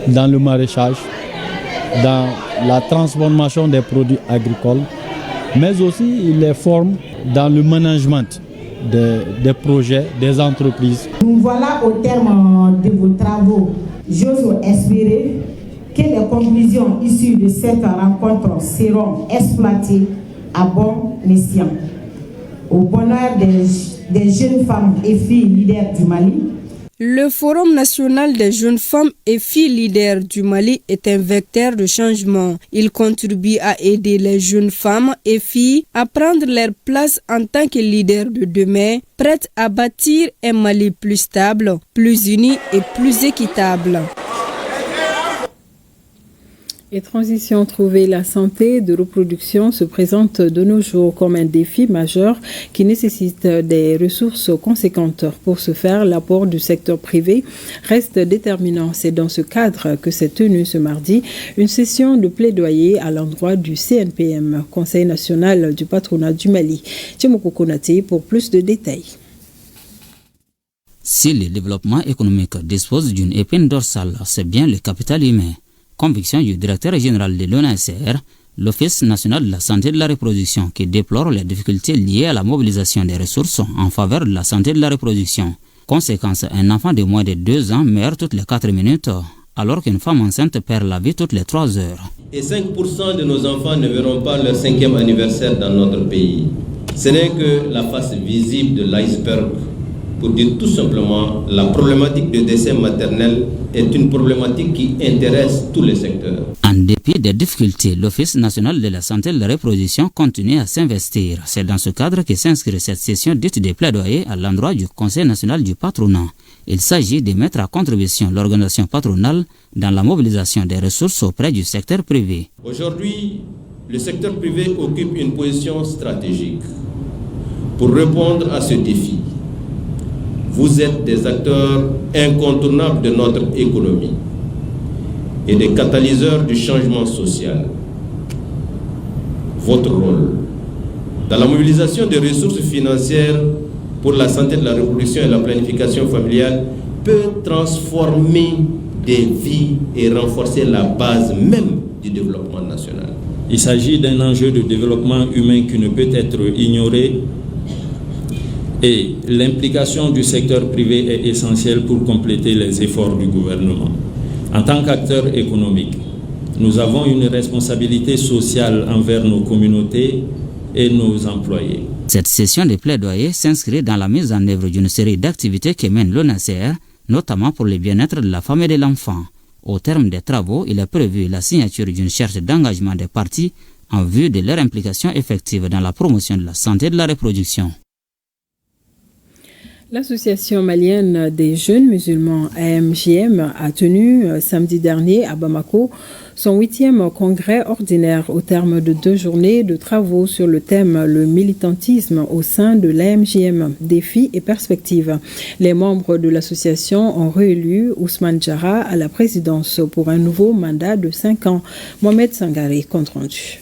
dans le maraîchage, dans la transformation des produits agricoles, mais aussi il les forme dans le management des projets, des entreprises. Nous voilà au terme de vos travaux. J'ose espérer que les conclusions issues de cette rencontre seront exploitées à bon escient. Au bonheur des jeunes femmes et filles leaders du Mali. Le Forum national des jeunes femmes et filles leaders du Mali est un vecteur de changement. Il contribue à aider les jeunes femmes et filles à prendre leur place en tant que leaders de demain, prêtes à bâtir un Mali plus stable, plus uni et plus équitable. Et transition, trouver la santé de reproduction se présente de nos jours comme un défi majeur qui nécessite des ressources conséquentes. Pour ce faire, l'apport du secteur privé reste déterminant. C'est dans ce cadre que s'est tenue ce mardi une session de plaidoyer à l'endroit du CNPM, Conseil national du patronat du Mali. Tchemoko Konate pour plus de détails. Si le développement économique dispose d'une épine dorsale, c'est bien le capital humain. Conviction du directeur général de l'ONACR, l'Office national de la santé de la reproduction, qui déplore les difficultés liées à la mobilisation des ressources en faveur de la santé de la reproduction. Conséquence, un enfant de moins de 2 ans meurt toutes les 4 minutes, alors qu'une femme enceinte perd la vie toutes les 3 heures. Et 5% de nos enfants ne verront pas leur 5e anniversaire dans notre pays. Ce n'est que la face visible de l'iceberg. Pour dire tout simplement, la problématique de décès maternel est une problématique qui intéresse tous les secteurs. En dépit des difficultés, l'Office national de la santé de la reproduction continue à s'investir. C'est dans ce cadre que s'inscrit cette session dite de plaidoyer à l'endroit du Conseil national du patronat. Il s'agit de mettre à contribution l'organisation patronale dans la mobilisation des ressources auprès du secteur privé. Aujourd'hui, le secteur privé occupe une position stratégique pour répondre à ce défi. Vous êtes des acteurs incontournables de notre économie et des catalyseurs du changement social. Votre rôle dans la mobilisation des ressources financières pour la santé de la reproduction et la planification familiale peut transformer des vies et renforcer la base même du développement national. Il s'agit d'un enjeu de développement humain qui ne peut être ignoré. Et l'implication du secteur privé est essentielle pour compléter les efforts du gouvernement. En tant qu'acteur économique, nous avons une responsabilité sociale envers nos communautés et nos employés. Cette session de plaidoyer s'inscrit dans la mise en œuvre d'une série d'activités que mène l'ONACR, notamment pour le bien-être de la femme et de l'enfant. Au terme des travaux, il est prévu la signature d'une charte d'engagement des parties en vue de leur implication effective dans la promotion de la santé de la reproduction. L'Association malienne des jeunes musulmans AMJM a tenu samedi dernier à Bamako son 8e congrès ordinaire au terme de 2 journées de travaux sur le thème le militantisme au sein de l'AMJM, défis et perspectives. Les membres de l'association ont réélu Ousmane Diarra à la présidence pour un nouveau mandat de 5 ans. Mohamed Sangari, compte rendu.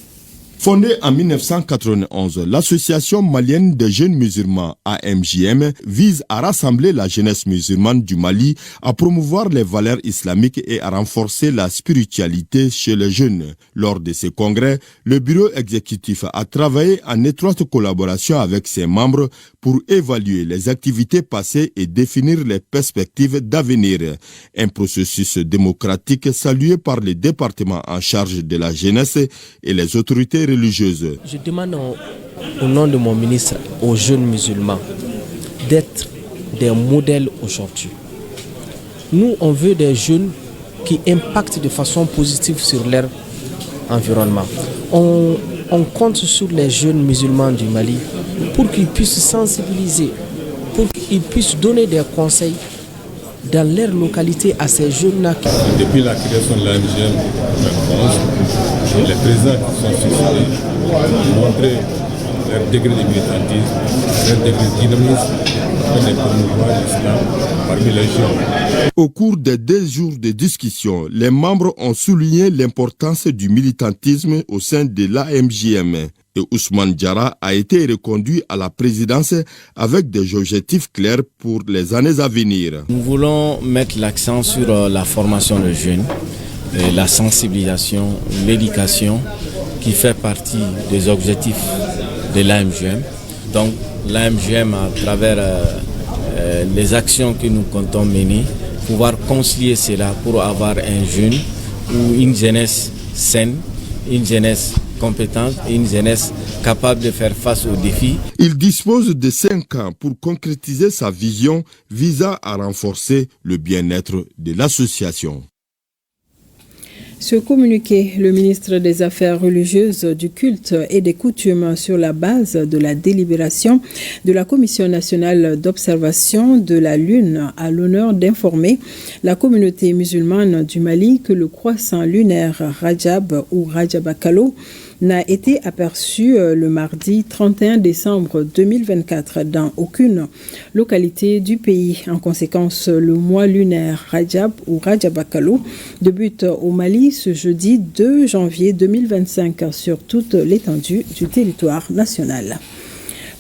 Fondée en 1991, l'Association malienne des jeunes musulmans AMJM vise à rassembler la jeunesse musulmane du Mali, à promouvoir les valeurs islamiques et à renforcer la spiritualité chez les jeunes. Lors de ces congrès, le bureau exécutif a travaillé en étroite collaboration avec ses membres pour évaluer les activités passées et définir les perspectives d'avenir. Un processus démocratique salué par les départements en charge de la jeunesse et les autorités religieuses. Je demande au nom de mon ministre aux jeunes musulmans d'être des modèles aujourd'hui. Nous, on veut des jeunes qui impactent de façon positive sur leur environnement. On compte sur les jeunes musulmans du Mali pour qu'ils puissent sensibiliser, pour qu'ils puissent donner des conseils dans leur localité à ces jeunes-là. Depuis la création de l'AMJM en France, les présidents qui sont succédés ont montré leur degré de militantisme, leur degré de dynamisme, afin de promouvoir l'islam parmi les jeunes. Au cours des 2 jours de discussion, les membres ont souligné l'importance du militantisme au sein de l'AMJM. Et Ousmane Diarra a été reconduit à la présidence avec des objectifs clairs pour les années à venir. Nous voulons mettre l'accent sur la formation des jeunes, la sensibilisation, l'éducation qui fait partie des objectifs de l'AMJM. Donc l'AMJM, à travers les actions que nous comptons mener, pouvoir concilier cela pour avoir un jeune ou une jeunesse saine, une jeunesse compétente et une jeunesse capable de faire face aux défis. Il dispose de 5 ans pour concrétiser sa vision visant à renforcer le bien-être de l'association. Ce communiqué, le ministre des Affaires religieuses, du culte et des coutumes sur la base de la délibération de la Commission nationale d'observation de la Lune a l'honneur d'informer la communauté musulmane du Mali que le croissant lunaire Rajab ou Rajabakalo n'a été aperçu le mardi 31 décembre 2024 dans aucune localité du pays. En conséquence, le mois lunaire Rajab ou Rajabakalo débute au Mali ce jeudi 2 janvier 2025 sur toute l'étendue du territoire national.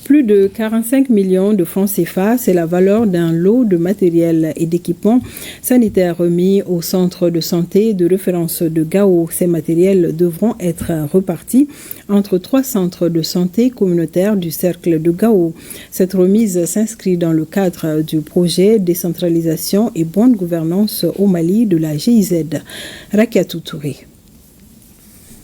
Plus de 45 millions de francs CFA, c'est la valeur d'un lot de matériel et d'équipements sanitaires remis au centre de santé de référence de Gao. Ces matériels devront être repartis entre 3 centres de santé communautaires du cercle de Gao. Cette remise s'inscrit dans le cadre du projet décentralisation et bonne gouvernance au Mali de la GIZ. Rakiatou Touré.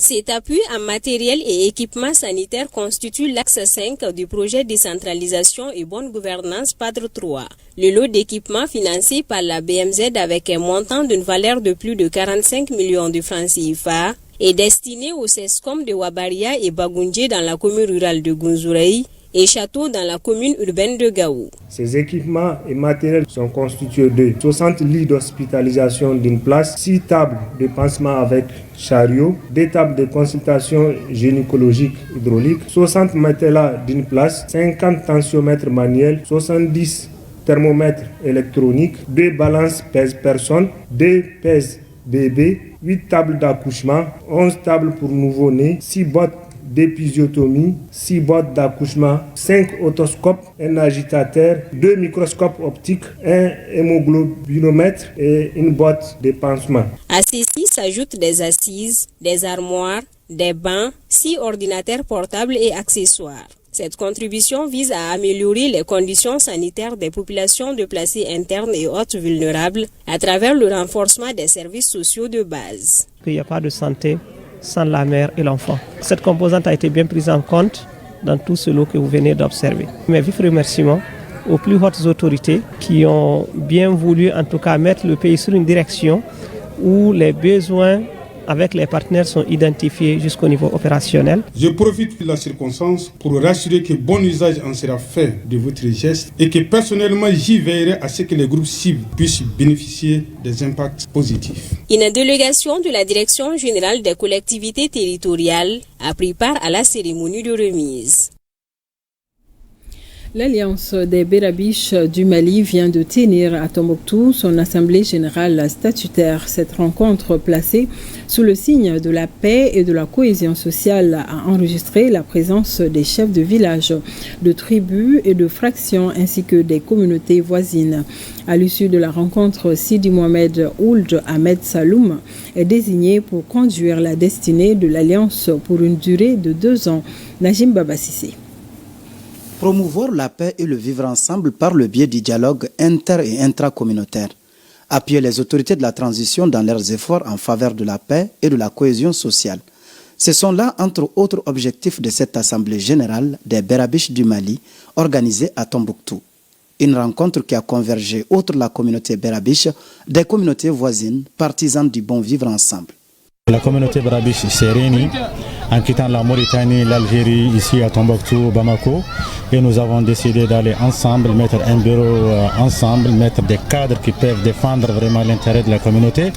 Cet appui en matériel et équipement sanitaire constitue l'axe 5 du projet décentralisation et bonne gouvernance PADRE 3. Le lot d'équipements financé par la BMZ avec un montant d'une valeur de plus de 45 millions de francs CFA est destiné au CESCOM de Wabaria et Bagoundje dans la commune rurale de Gunzouraï et Château dans la commune urbaine de Gao. Ces équipements et matériels sont constitués de 60 lits d'hospitalisation d'une place, 6 tables de pansement avec chariot, 2 tables de consultation gynécologique hydraulique, 60 matelas d'une place, 50 tensiomètres manuels, 70 thermomètres électroniques, 2 balances pèse-personnes, 2 pèse-bébé, 8 tables d'accouchement, 11 tables pour nouveau-nés, 6 boîtes d'épisiotomie, 6 boîtes d'accouchement, 5 otoscopes, un agitateur, 2 microscopes optiques, un hémoglobinomètre et une boîte de pansement. À ceci s'ajoutent des assises, des armoires, des bancs, 6 ordinateurs portables et accessoires. Cette contribution vise à améliorer les conditions sanitaires des populations déplacées internes et autres vulnérables à travers le renforcement des services sociaux de base. Il n'y a pas de santé sans la mère et l'enfant. Cette composante a été bien prise en compte dans tout ce lot que vous venez d'observer. Mes vifs remerciements aux plus hautes autorités qui ont bien voulu en tout cas mettre le pays sur une direction où les besoins avec les partenaires sont identifiés jusqu'au niveau opérationnel. Je profite de la circonstance pour rassurer que bon usage en sera fait de votre geste et que personnellement j'y veillerai à ce que les groupes cibles puissent bénéficier des impacts positifs. Une délégation de la Direction générale des collectivités territoriales a pris part à la cérémonie de remise. L'Alliance des Berabiches du Mali vient de tenir à Tombouctou son assemblée générale statutaire. Cette rencontre placée sous le signe de la paix et de la cohésion sociale a enregistré la présence des chefs de village, de tribus et de fractions ainsi que des communautés voisines. À l'issue de la rencontre, Sidi Mohamed Ould Ahmed Saloum est désigné pour conduire la destinée de l'Alliance pour une durée de 2 ans. Najim Babassi. Promouvoir la paix et le vivre ensemble par le biais du dialogue inter- et intracommunautaire. Appuyer les autorités de la transition dans leurs efforts en faveur de la paix et de la cohésion sociale. Ce sont là, entre autres objectifs de cette Assemblée générale des Berabiches du Mali, organisée à Tombouctou. Une rencontre qui a convergé, outre la communauté Berabiche, des communautés voisines, partisanes du bon vivre ensemble. La communauté Berabiche s'est réunie en quittant la Mauritanie, l'Algérie, ici à Tombouctou, Bamako. Et nous avons décidé d'aller ensemble, mettre un bureau ensemble, mettre des cadres qui peuvent défendre vraiment l'intérêt de la communauté,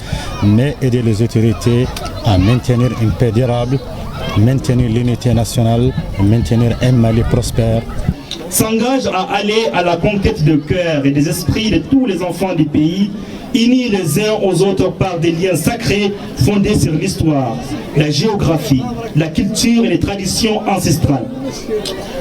mais aider les autorités à maintenir une paix durable maintenir l'unité nationale, maintenir un Mali prospère. S'engage à aller à la conquête de cœur et des esprits de tous les enfants du pays, unis les uns aux autres par des liens sacrés fondés sur l'histoire, la géographie, la culture et les traditions ancestrales.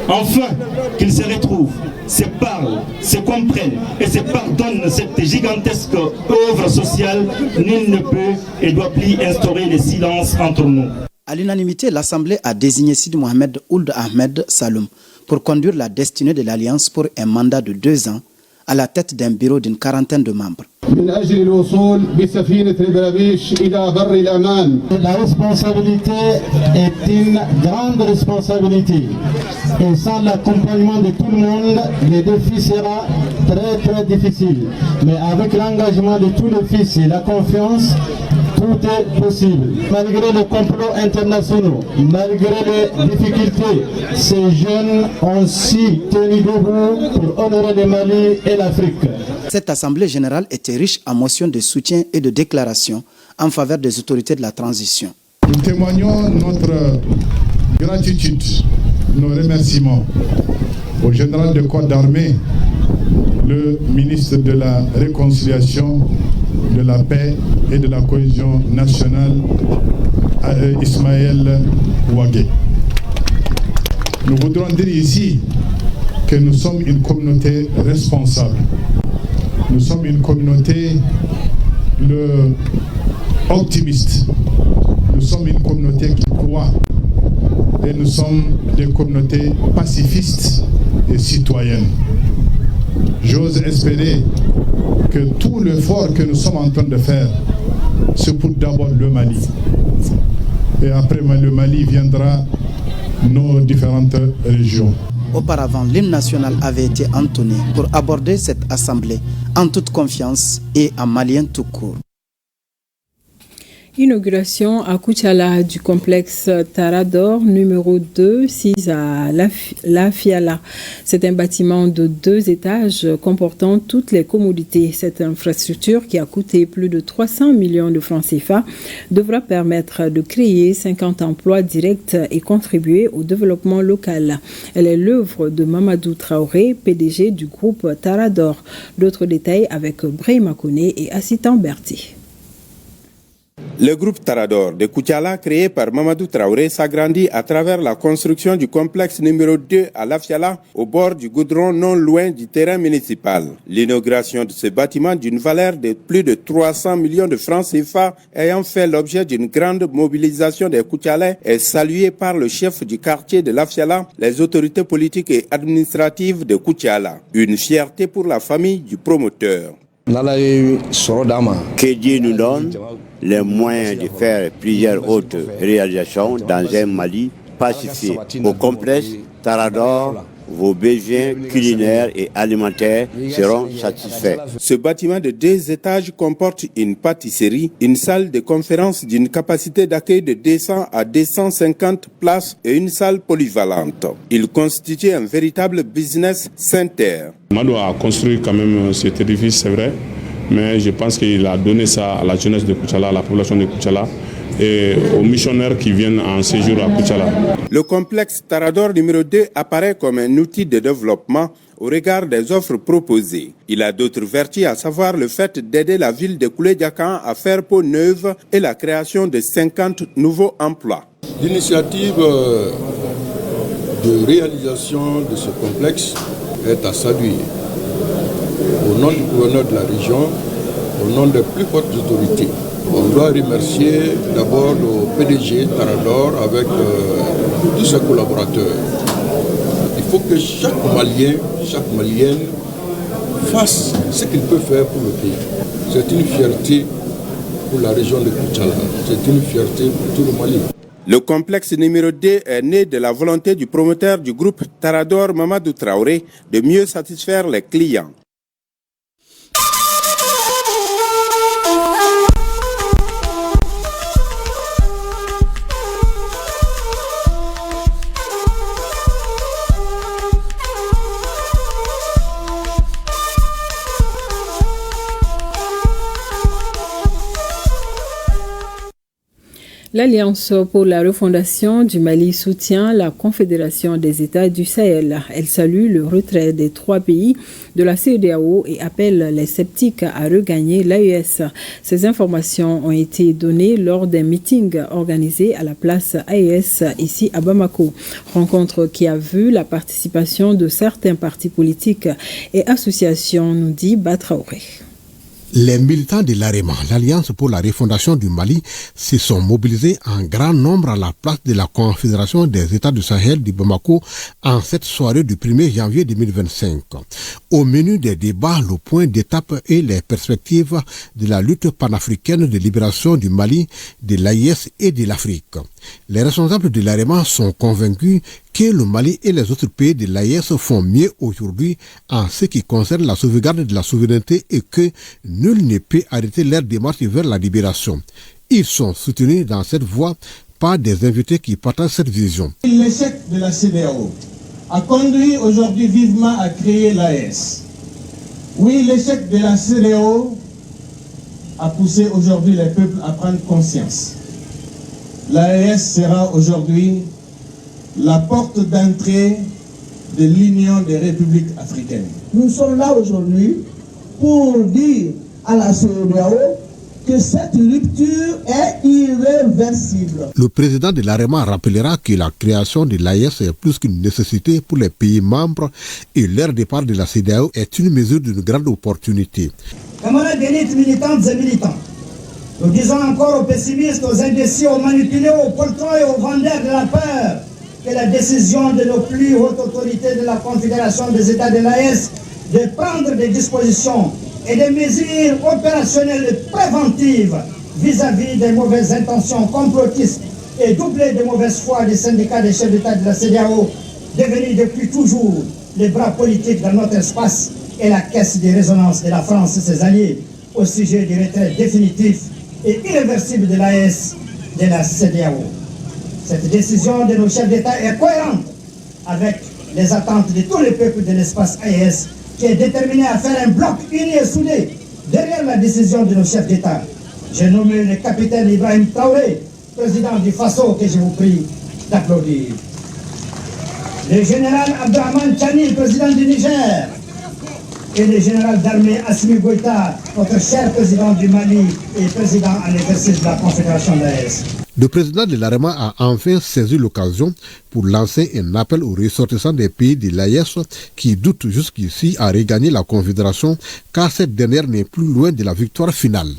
Enfin, qu'ils se retrouvent, se parlent, se comprennent et se pardonnent cette gigantesque œuvre sociale, nul ne peut et doit plus instaurer le silence entre nous. À l'unanimité, l'Assemblée a désigné Sidi Mohamed Ould Ahmed Saloum pour conduire la destinée de l'Alliance pour un mandat de 2 ans à la tête d'un bureau d'une quarantaine de membres. La responsabilité est une grande responsabilité et sans l'accompagnement de tout le monde, le défi sera très difficile. Mais avec l'engagement de tous les fils et la confiance, tout est possible. Malgré les complots internationaux, malgré les difficultés, ces jeunes ont si tenu debout pour honorer le Mali et l'Afrique. Cette assemblée générale était riche en motions de soutien et de déclarations en faveur des autorités de la transition. Nous témoignons notre gratitude, nos remerciements au général de corps d'armée, le ministre de la Réconciliation, de la Paix et de la Cohésion nationale, Ismaël Ouagué. Nous voudrons dire ici que nous sommes une communauté responsable. Nous sommes une communauté optimiste. Nous sommes une communauté qui croit. Et nous sommes des communautés pacifistes et citoyennes. J'ose espérer que tout l'effort que nous sommes en train de faire, c'est pour d'abord le Mali. Et après le Mali viendra nos différentes régions. Auparavant, l'hymne national avait été entonné pour aborder cette assemblée en toute confiance et en malien tout court. Inauguration à Koutiala du complexe Tarador numéro 2, 6 à La Fiala. C'est un bâtiment de 2 étages comportant toutes les commodités. Cette infrastructure, qui a coûté plus de 300 millions de francs CFA, devra permettre de créer 50 emplois directs et contribuer au développement local. Elle est l'œuvre de Mamadou Traoré, PDG du groupe Tarador. D'autres détails avec Brahima Koné et Assitan Berti. Le groupe Tarador de Koutiala, créé par Mamadou Traoré, s'agrandit à travers la construction du complexe numéro 2 à La Fiala, au bord du goudron non loin du terrain municipal. L'inauguration de ce bâtiment d'une valeur de plus de 300 millions de francs CFA, ayant fait l'objet d'une grande mobilisation des Koutialais, est saluée par le chef du quartier de La Fiala, les autorités politiques et administratives de Koutiala. Une fierté pour la famille du promoteur. Que Dieu nous donne les moyens de faire plusieurs autres réalisations dans un Mali pacifié. Au complexe Tarador, vos besoins culinaires et alimentaires seront satisfaits. Ce bâtiment de 2 étages comporte une pâtisserie, une salle de conférence d'une capacité d'accueil de 200 à 250 places et une salle polyvalente. Il constitue un véritable business center. Madou a construit quand même cet édifice, c'est vrai, mais je pense qu'il a donné ça à la jeunesse de Koutiala, à la population de Koutiala et aux missionnaires qui viennent en séjour à Koutiala. Le complexe Tarador numéro 2 apparaît comme un outil de développement au regard des offres proposées. Il a d'autres vertus, à savoir le fait d'aider la ville de Koulé-Diakan à faire peau neuve et la création de 50 nouveaux emplois. L'initiative de réalisation de ce complexe est à saluer. Au nom du gouverneur de la région, au nom des plus hautes autorités, on doit remercier d'abord le PDG Tarador avec tous ses collaborateurs. Il faut que chaque Malien, chaque Malienne fasse ce qu'il peut faire pour le pays. C'est une fierté pour la région de Koutiala, c'est une fierté pour tout le Mali. Le complexe numéro 2 est né de la volonté du promoteur du groupe Tarador, Mamadou Traoré, de mieux satisfaire les clients. L'Alliance pour la refondation du Mali soutient la Confédération des États du Sahel. Elle salue le retrait des 3 pays de la CEDEAO et appelle les sceptiques à regagner l'AES. Ces informations ont été données lors d'un meeting organisé à la place AES ici à Bamako. Rencontre qui a vu la participation de certains partis politiques et associations, nous dit Batraoré. Les militants de l'AREMA, l'Alliance pour la refondation du Mali, se sont mobilisés en grand nombre à la place de la Confédération des États du Sahel de Bamako en cette soirée du 1er janvier 2025. Au menu des débats, le point d'étape et les perspectives de la lutte panafricaine de libération du Mali, de l'AIS et de l'Afrique. Les responsables de l'AREMA sont convaincus que le Mali et les autres pays de l'AES font mieux aujourd'hui en ce qui concerne la sauvegarde de la souveraineté et que nul ne peut arrêter leur démarche vers la libération. Ils sont soutenus dans cette voie par des invités qui partagent cette vision. L'échec de la CEDEAO a conduit aujourd'hui vivement à créer l'AES. Oui, l'échec de la CEDEAO a poussé aujourd'hui les peuples à prendre conscience. L'AES sera aujourd'hui la porte d'entrée de l'Union des républiques africaines. Nous sommes là aujourd'hui pour dire à la CEDEAO que cette rupture est irréversible. Le président de l'AREMA rappellera que la création de l'AES est plus qu'une nécessité pour les pays membres et leur départ de la CEDEAO est une mesure d'une grande opportunité. Camarades d'élites militantes et militants, nous disons encore aux pessimistes, aux indécis, aux manipulés, aux poltrons et aux vendeurs de la peur que la décision de nos plus hautes autorités de la Confédération des États de l'AES de prendre des dispositions et des mesures opérationnelles et préventives vis-à-vis des mauvaises intentions complotistes et doublées de mauvaise foi des syndicats des chefs d'État de la CEDEAO, devenus depuis toujours les bras politiques dans notre espace et la caisse de résonance de la France et ses alliés au sujet du retrait définitif et irréversible de l'AES de la CEDEAO. Cette décision de nos chefs d'État est cohérente avec les attentes de tous les peuples de l'espace AES qui est déterminé à faire un bloc uni et soudé derrière la décision de nos chefs d'État. J'ai nommé le capitaine Ibrahim Traoré, président du FASO, que je vous prie d'applaudir. Le général Abdrahman Chani, président du Niger, et le général d'armée Assimi Goïta, notre cher président du Mali et président en exercice de la Confédération de l'AES. Le président de l'AREMA a enfin saisi l'occasion pour lancer un appel aux ressortissants des pays de l'AES qui doutent jusqu'ici à regagner la Confédération car cette dernière n'est plus loin de la victoire finale.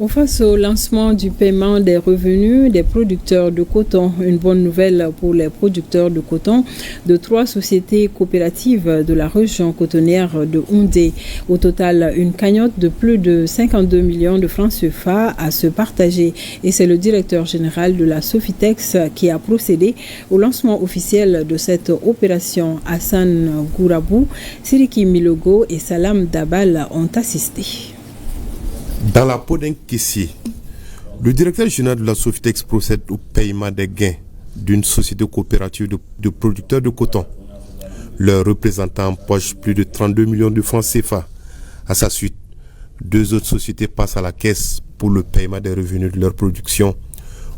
Face au lancement du paiement des revenus des producteurs de coton, une bonne nouvelle pour les producteurs de coton de 3 sociétés coopératives de la région cotonnière de Houndé. Au total, une cagnotte de plus de 52 millions de francs CFA à se partager. Et c'est le directeur général de la Sofitex qui a procédé au lancement officiel de cette opération. Hassan Gourabou, Siriki Milogo et Salam Dabal ont assisté. Dans la peau d'un caissier, le directeur général de la Sofitex procède au paiement des gains d'une société coopérative de producteurs de coton. Leur représentant empoche plus de 32 millions de francs CFA. À sa suite, 2 autres sociétés passent à la caisse pour le paiement des revenus de leur production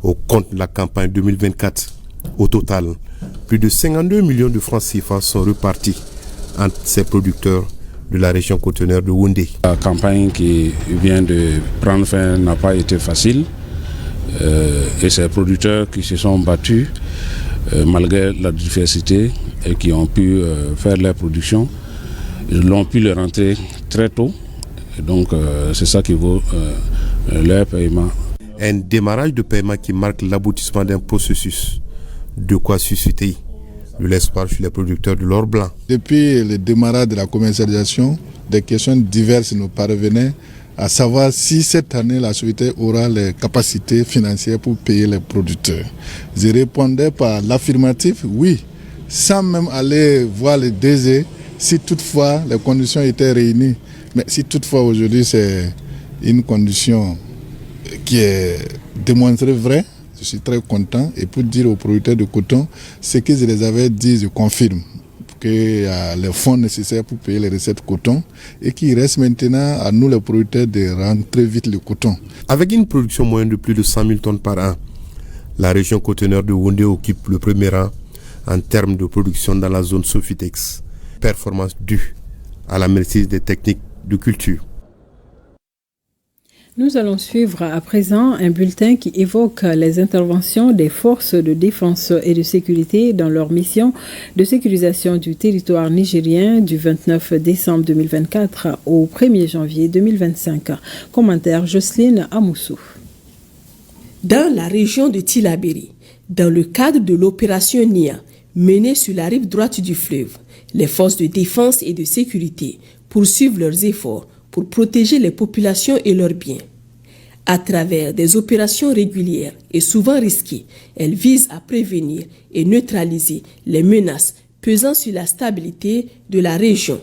au compte de la campagne 2024. Au total, plus de 52 millions de francs CFA sont repartis entre ces producteurs de la région cotonnière de Houndé. La campagne qui vient de prendre fin n'a pas été facile et ces producteurs qui se sont battus malgré la diversité et qui ont pu faire leur production, ils l'ont pu le rentrer très tôt et donc c'est ça qui vaut leur paiement. Un démarrage de paiement qui marque l'aboutissement d'un processus, de quoi susciter de l'espoir chez les producteurs de l'or blanc. Depuis le démarrage de la commercialisation, des questions diverses nous parvenaient à savoir si cette année la société aura les capacités financières pour payer les producteurs. Je répondais par l'affirmatif, oui, sans même aller voir le DG si toutefois les conditions étaient réunies. Mais si toutefois aujourd'hui c'est une condition qui est démontrée vraie, je suis très content et pour dire aux producteurs de coton, ce que je les avais dit, je confirme, débloqué les fonds nécessaires pour payer les recettes coton et qu'il reste maintenant à nous les producteurs de rentrer vite le coton. Avec une production moyenne de plus de 100 000 tonnes par an, la région cotonnière de Yaoundé occupe le premier rang en termes de production dans la zone Sofitex. Performance due à la maîtrise des techniques de culture. Nous allons suivre à présent un bulletin qui évoque les interventions des forces de défense et de sécurité dans leur mission de sécurisation du territoire nigérien du 29 décembre 2024 au 1er janvier 2025. Commentaire Jocelyne Amoussou. Dans la région de Tillabéri, dans le cadre de l'opération NIA, menée sur la rive droite du fleuve, les forces de défense et de sécurité poursuivent leurs efforts pour protéger les populations et leurs biens. À travers des opérations régulières et souvent risquées, elles visent à prévenir et neutraliser les menaces pesant sur la stabilité de la région.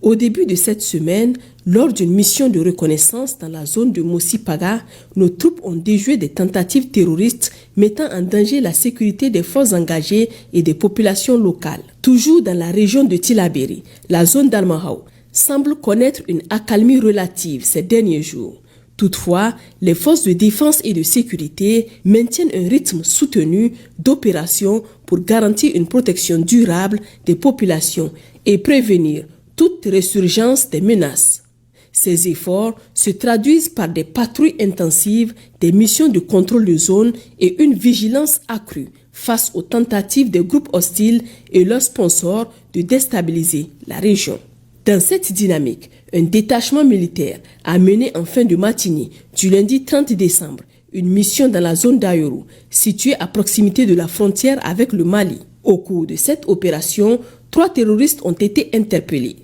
Au début de cette semaine, lors d'une mission de reconnaissance dans la zone de Mosipaga, nos troupes ont déjoué des tentatives terroristes mettant en danger la sécurité des forces engagées et des populations locales. Toujours dans la région de Tillabéri, la zone d'Almahao semble connaître une accalmie relative ces derniers jours. Toutefois, les forces de défense et de sécurité maintiennent un rythme soutenu d'opérations pour garantir une protection durable des populations et prévenir toute résurgence des menaces. Ces efforts se traduisent par des patrouilles intensives, des missions de contrôle de zone et une vigilance accrue face aux tentatives des groupes hostiles et leurs sponsors de déstabiliser la région. Dans cette dynamique, un détachement militaire a mené en fin de matinée du lundi 30 décembre une mission dans la zone d'Ayoru, située à proximité de la frontière avec le Mali. Au cours de cette opération, 3 terroristes ont été interpellés.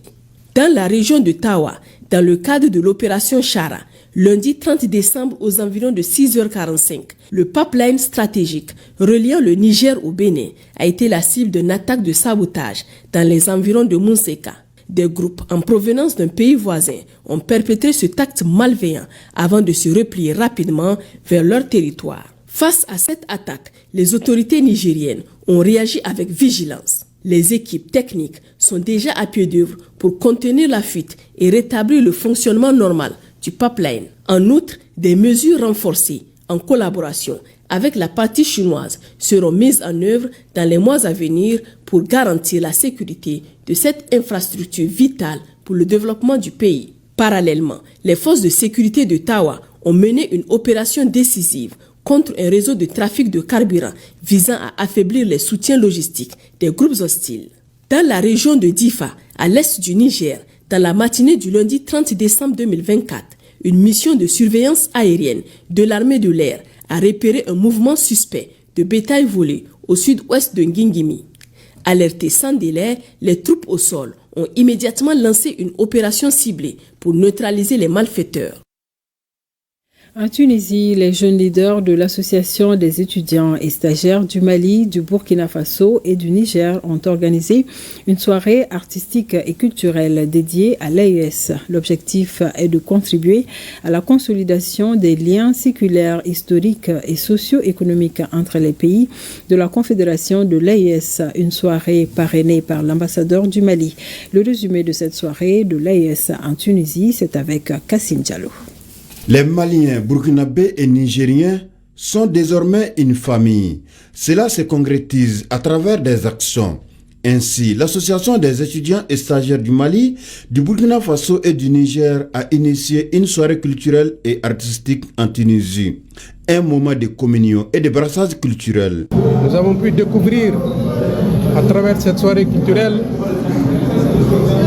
Dans la région de Tawa, dans le cadre de l'opération Chara, lundi 30 décembre aux environs de 6h45, le pipeline stratégique reliant le Niger au Bénin a été la cible d'une attaque de sabotage dans les environs de Monseka. Des groupes en provenance d'un pays voisin ont perpétré cet acte malveillant avant de se replier rapidement vers leur territoire. Face à cette attaque, les autorités nigériennes ont réagi avec vigilance. Les équipes techniques sont déjà à pied d'œuvre pour contenir la fuite et rétablir le fonctionnement normal du pipeline. En outre, des mesures renforcées en collaboration avec la partie chinoise seront mises en œuvre dans les mois à venir pour garantir la sécurité de cette infrastructure vitale pour le développement du pays. Parallèlement, les forces de sécurité de Tawa ont mené une opération décisive contre un réseau de trafic de carburant visant à affaiblir les soutiens logistiques des groupes hostiles. Dans la région de Difa, à l'est du Niger, dans la matinée du lundi 30 décembre 2024, une mission de surveillance aérienne de l'armée de l'air a repéré un mouvement suspect de bétail volé au sud-ouest de Ngingimi. Alertées sans délai, les troupes au sol ont immédiatement lancé une opération ciblée pour neutraliser les malfaiteurs. En Tunisie, les jeunes leaders de l'Association des étudiants et stagiaires du Mali, du Burkina Faso et du Niger ont organisé une soirée artistique et culturelle dédiée à l'AES. L'objectif est de contribuer à la consolidation des liens séculaires, historiques et socio-économiques entre les pays de la Confédération de l'AES, une soirée parrainée par l'ambassadeur du Mali. Le résumé de cette soirée de l'AES en Tunisie, c'est avec Kassim Diallo. Les Maliens, Burkinabés et Nigériens sont désormais une famille. Cela se concrétise à travers des actions. Ainsi, l'Association des étudiants et stagiaires du Mali, du Burkina Faso et du Niger a initié une soirée culturelle et artistique en Tunisie. Un moment de communion et de brassage culturel. Nous avons pu découvrir à travers cette soirée culturelle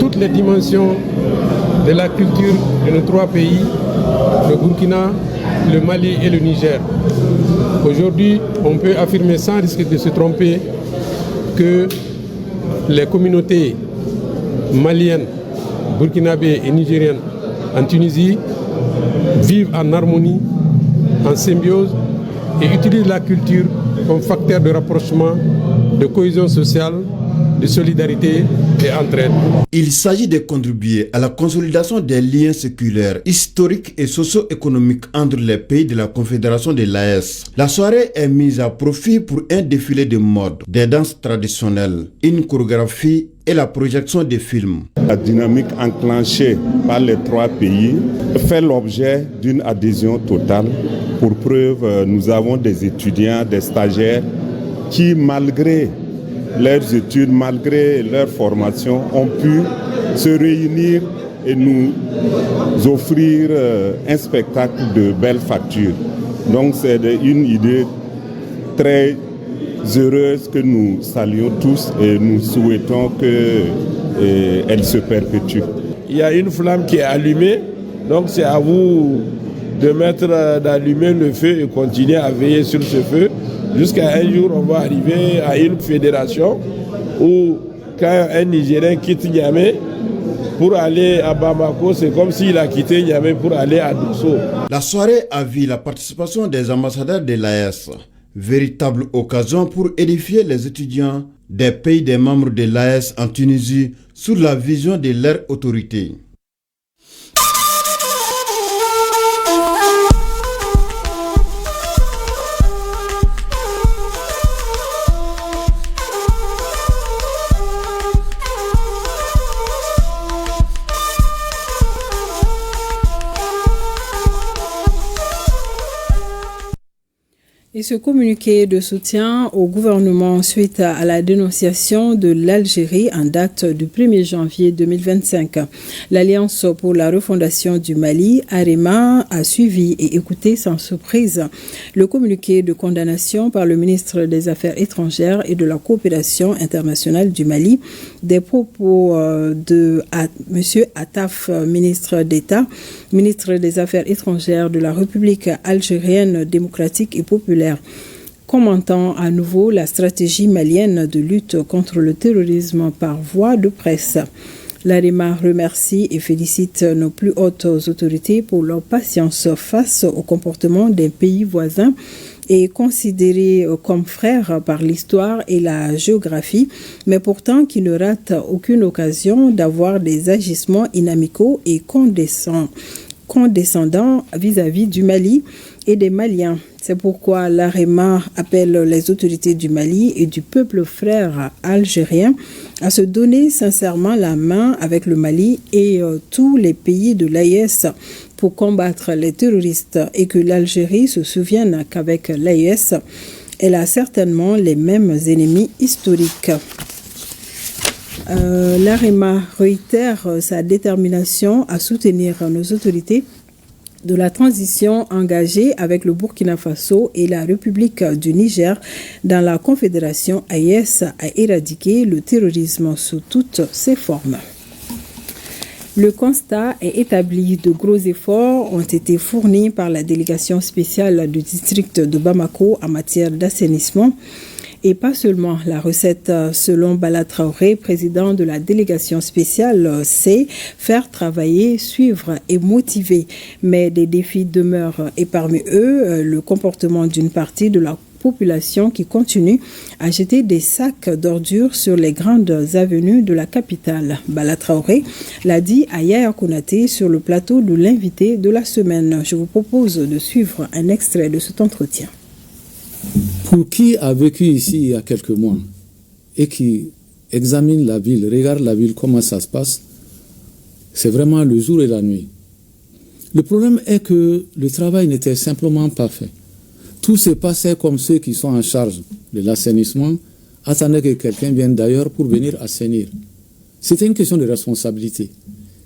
toutes les dimensions de la culture de nos 3 pays, le Burkina, le Mali et le Niger. Aujourd'hui, on peut affirmer sans risque de se tromper que les communautés maliennes, burkinabées et nigériennes en Tunisie vivent en harmonie, en symbiose et utilisent la culture comme facteur de rapprochement, de cohésion sociale, de solidarité et entraide. Il s'agit de contribuer à la consolidation des liens séculaires, historiques et socio-économiques entre les pays de la Confédération de l'AES. La soirée est mise à profit pour un défilé de mode, des danses traditionnelles, une chorégraphie et la projection des films. La dynamique enclenchée par les trois pays fait l'objet d'une adhésion totale. Pour preuve, nous avons des étudiants, des stagiaires qui, malgré leurs études, malgré leur formation, ont pu se réunir et nous offrir un spectacle de belle facture. Donc c'est une idée très heureuse que nous saluons tous et nous souhaitons qu'elle se perpétue. Il y a une flamme qui est allumée, donc c'est à vous d'allumer le feu et continuer à veiller sur ce feu. Jusqu'à un jour, on va arriver à une fédération où quand un Nigérien quitte Niamey pour aller à Bamako, c'est comme s'il a quitté Niamey pour aller à Dosso. La soirée a vu la participation des ambassadeurs de l'AES. Véritable occasion pour édifier les étudiants des pays des membres de l'AES en Tunisie sur la vision de leur autorité. Et ce communiqué de soutien au gouvernement suite à la dénonciation de l'Algérie en date du 1er janvier 2025. L'Alliance pour la refondation du Mali, AREMA, a suivi et écouté sans surprise le communiqué de condamnation par le ministre des Affaires étrangères et de la coopération internationale du Mali des propos de M. Attaf, ministre d'État, ministre des Affaires étrangères de la République algérienne démocratique et populaire, commentant à nouveau la stratégie malienne de lutte contre le terrorisme par voie de presse. L'AREMA remercie et félicite nos plus hautes autorités pour leur patience face au comportement des pays voisins et considérés comme frères par l'histoire et la géographie, mais pourtant qui ne ratent aucune occasion d'avoir des agissements inamicaux et condescendants vis-à-vis du Mali et des Maliens. C'est pourquoi l'AREMA appelle les autorités du Mali et du peuple frère algérien à se donner sincèrement la main avec le Mali et tous les pays de l'AES pour combattre les terroristes et que l'Algérie se souvienne qu'avec l'AES, elle a certainement les mêmes ennemis historiques. L'AREMA réitère sa détermination à soutenir nos autorités de la transition engagée avec le Burkina Faso et la République du Niger dans la Confédération AES à éradiquer le terrorisme sous toutes ses formes. Le constat est établi. De gros efforts ont été fournis par la délégation spéciale du district de Bamako en matière d'assainissement. Et pas seulement. La recette, selon Bala Traoré, président de la délégation spéciale, c'est faire travailler, suivre et motiver. Mais des défis demeurent et parmi eux, le comportement d'une partie de la population qui continue à jeter des sacs d'ordures sur les grandes avenues de la capitale. Bala Traoré l'a dit à Yaya Konaté sur le plateau de l'invité de la semaine. Je vous propose de suivre un extrait de cet entretien. Pour qui a vécu ici il y a quelques mois et qui examine la ville, regarde la ville, comment ça se passe, c'est vraiment le jour et la nuit. Le problème est que le travail n'était simplement pas fait. Tout se passait comme ceux qui sont en charge de l'assainissement attendaient que quelqu'un vienne d'ailleurs pour venir assainir. C'était une question de responsabilité.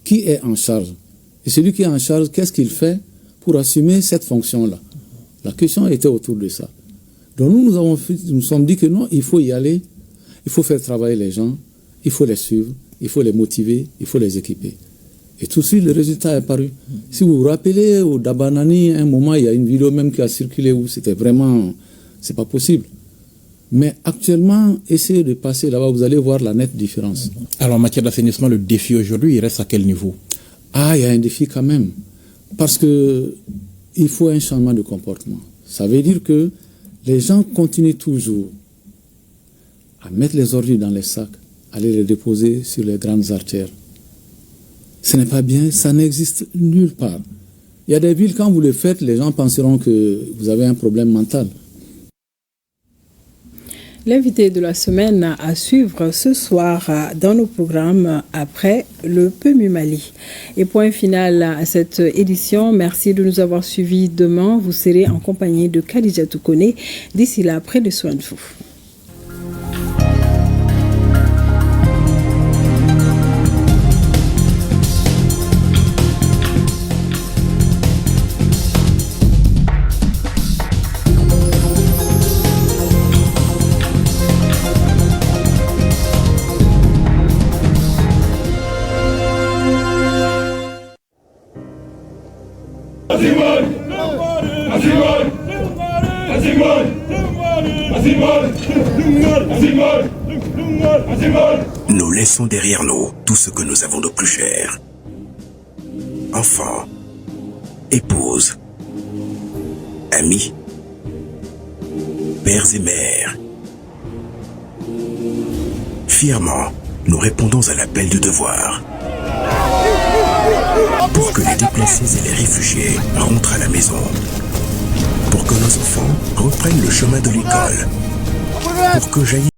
Qui est en charge? Et celui qui est en charge, qu'est-ce qu'il fait pour assumer cette fonction-là? La question était autour de ça. Donc nous sommes dit que non, il faut y aller, il faut faire travailler les gens, il faut les suivre, il faut les motiver, il faut les équiper. Et tout de suite, le résultat est apparu. Si vous vous rappelez, au Dabanani, à un moment, il y a une vidéo même qui a circulé où c'était vraiment, c'est pas possible. Mais actuellement, essayez de passer là-bas, vous allez voir la nette différence. Alors en matière d'assainissement, le défi aujourd'hui, il reste à quel niveau? Ah, il y a un défi quand même. Parce que il faut un changement de comportement. Ça veut dire que les gens continuent toujours à mettre les ordures dans les sacs, à les déposer sur les grandes artères. Ce n'est pas bien, ça n'existe nulle part. Il y a des villes, quand vous le faites, les gens penseront que vous avez un problème mental. L'invité de la semaine à suivre ce soir dans nos programmes après le PMU Mali. Et point final à cette édition. Merci de nous avoir suivis. Demain, vous serez en compagnie de Khadija Toukone. D'ici là, prenez soin de vous. Nous laissons derrière nous tout ce que nous avons de plus cher. Enfants, épouses, amis, pères et mères. Fièrement, nous répondons à l'appel du devoir. Pour que les déplacés et les réfugiés rentrent à la maison. Pour que nos enfants reprennent le chemin de l'école. Pour que jaillisse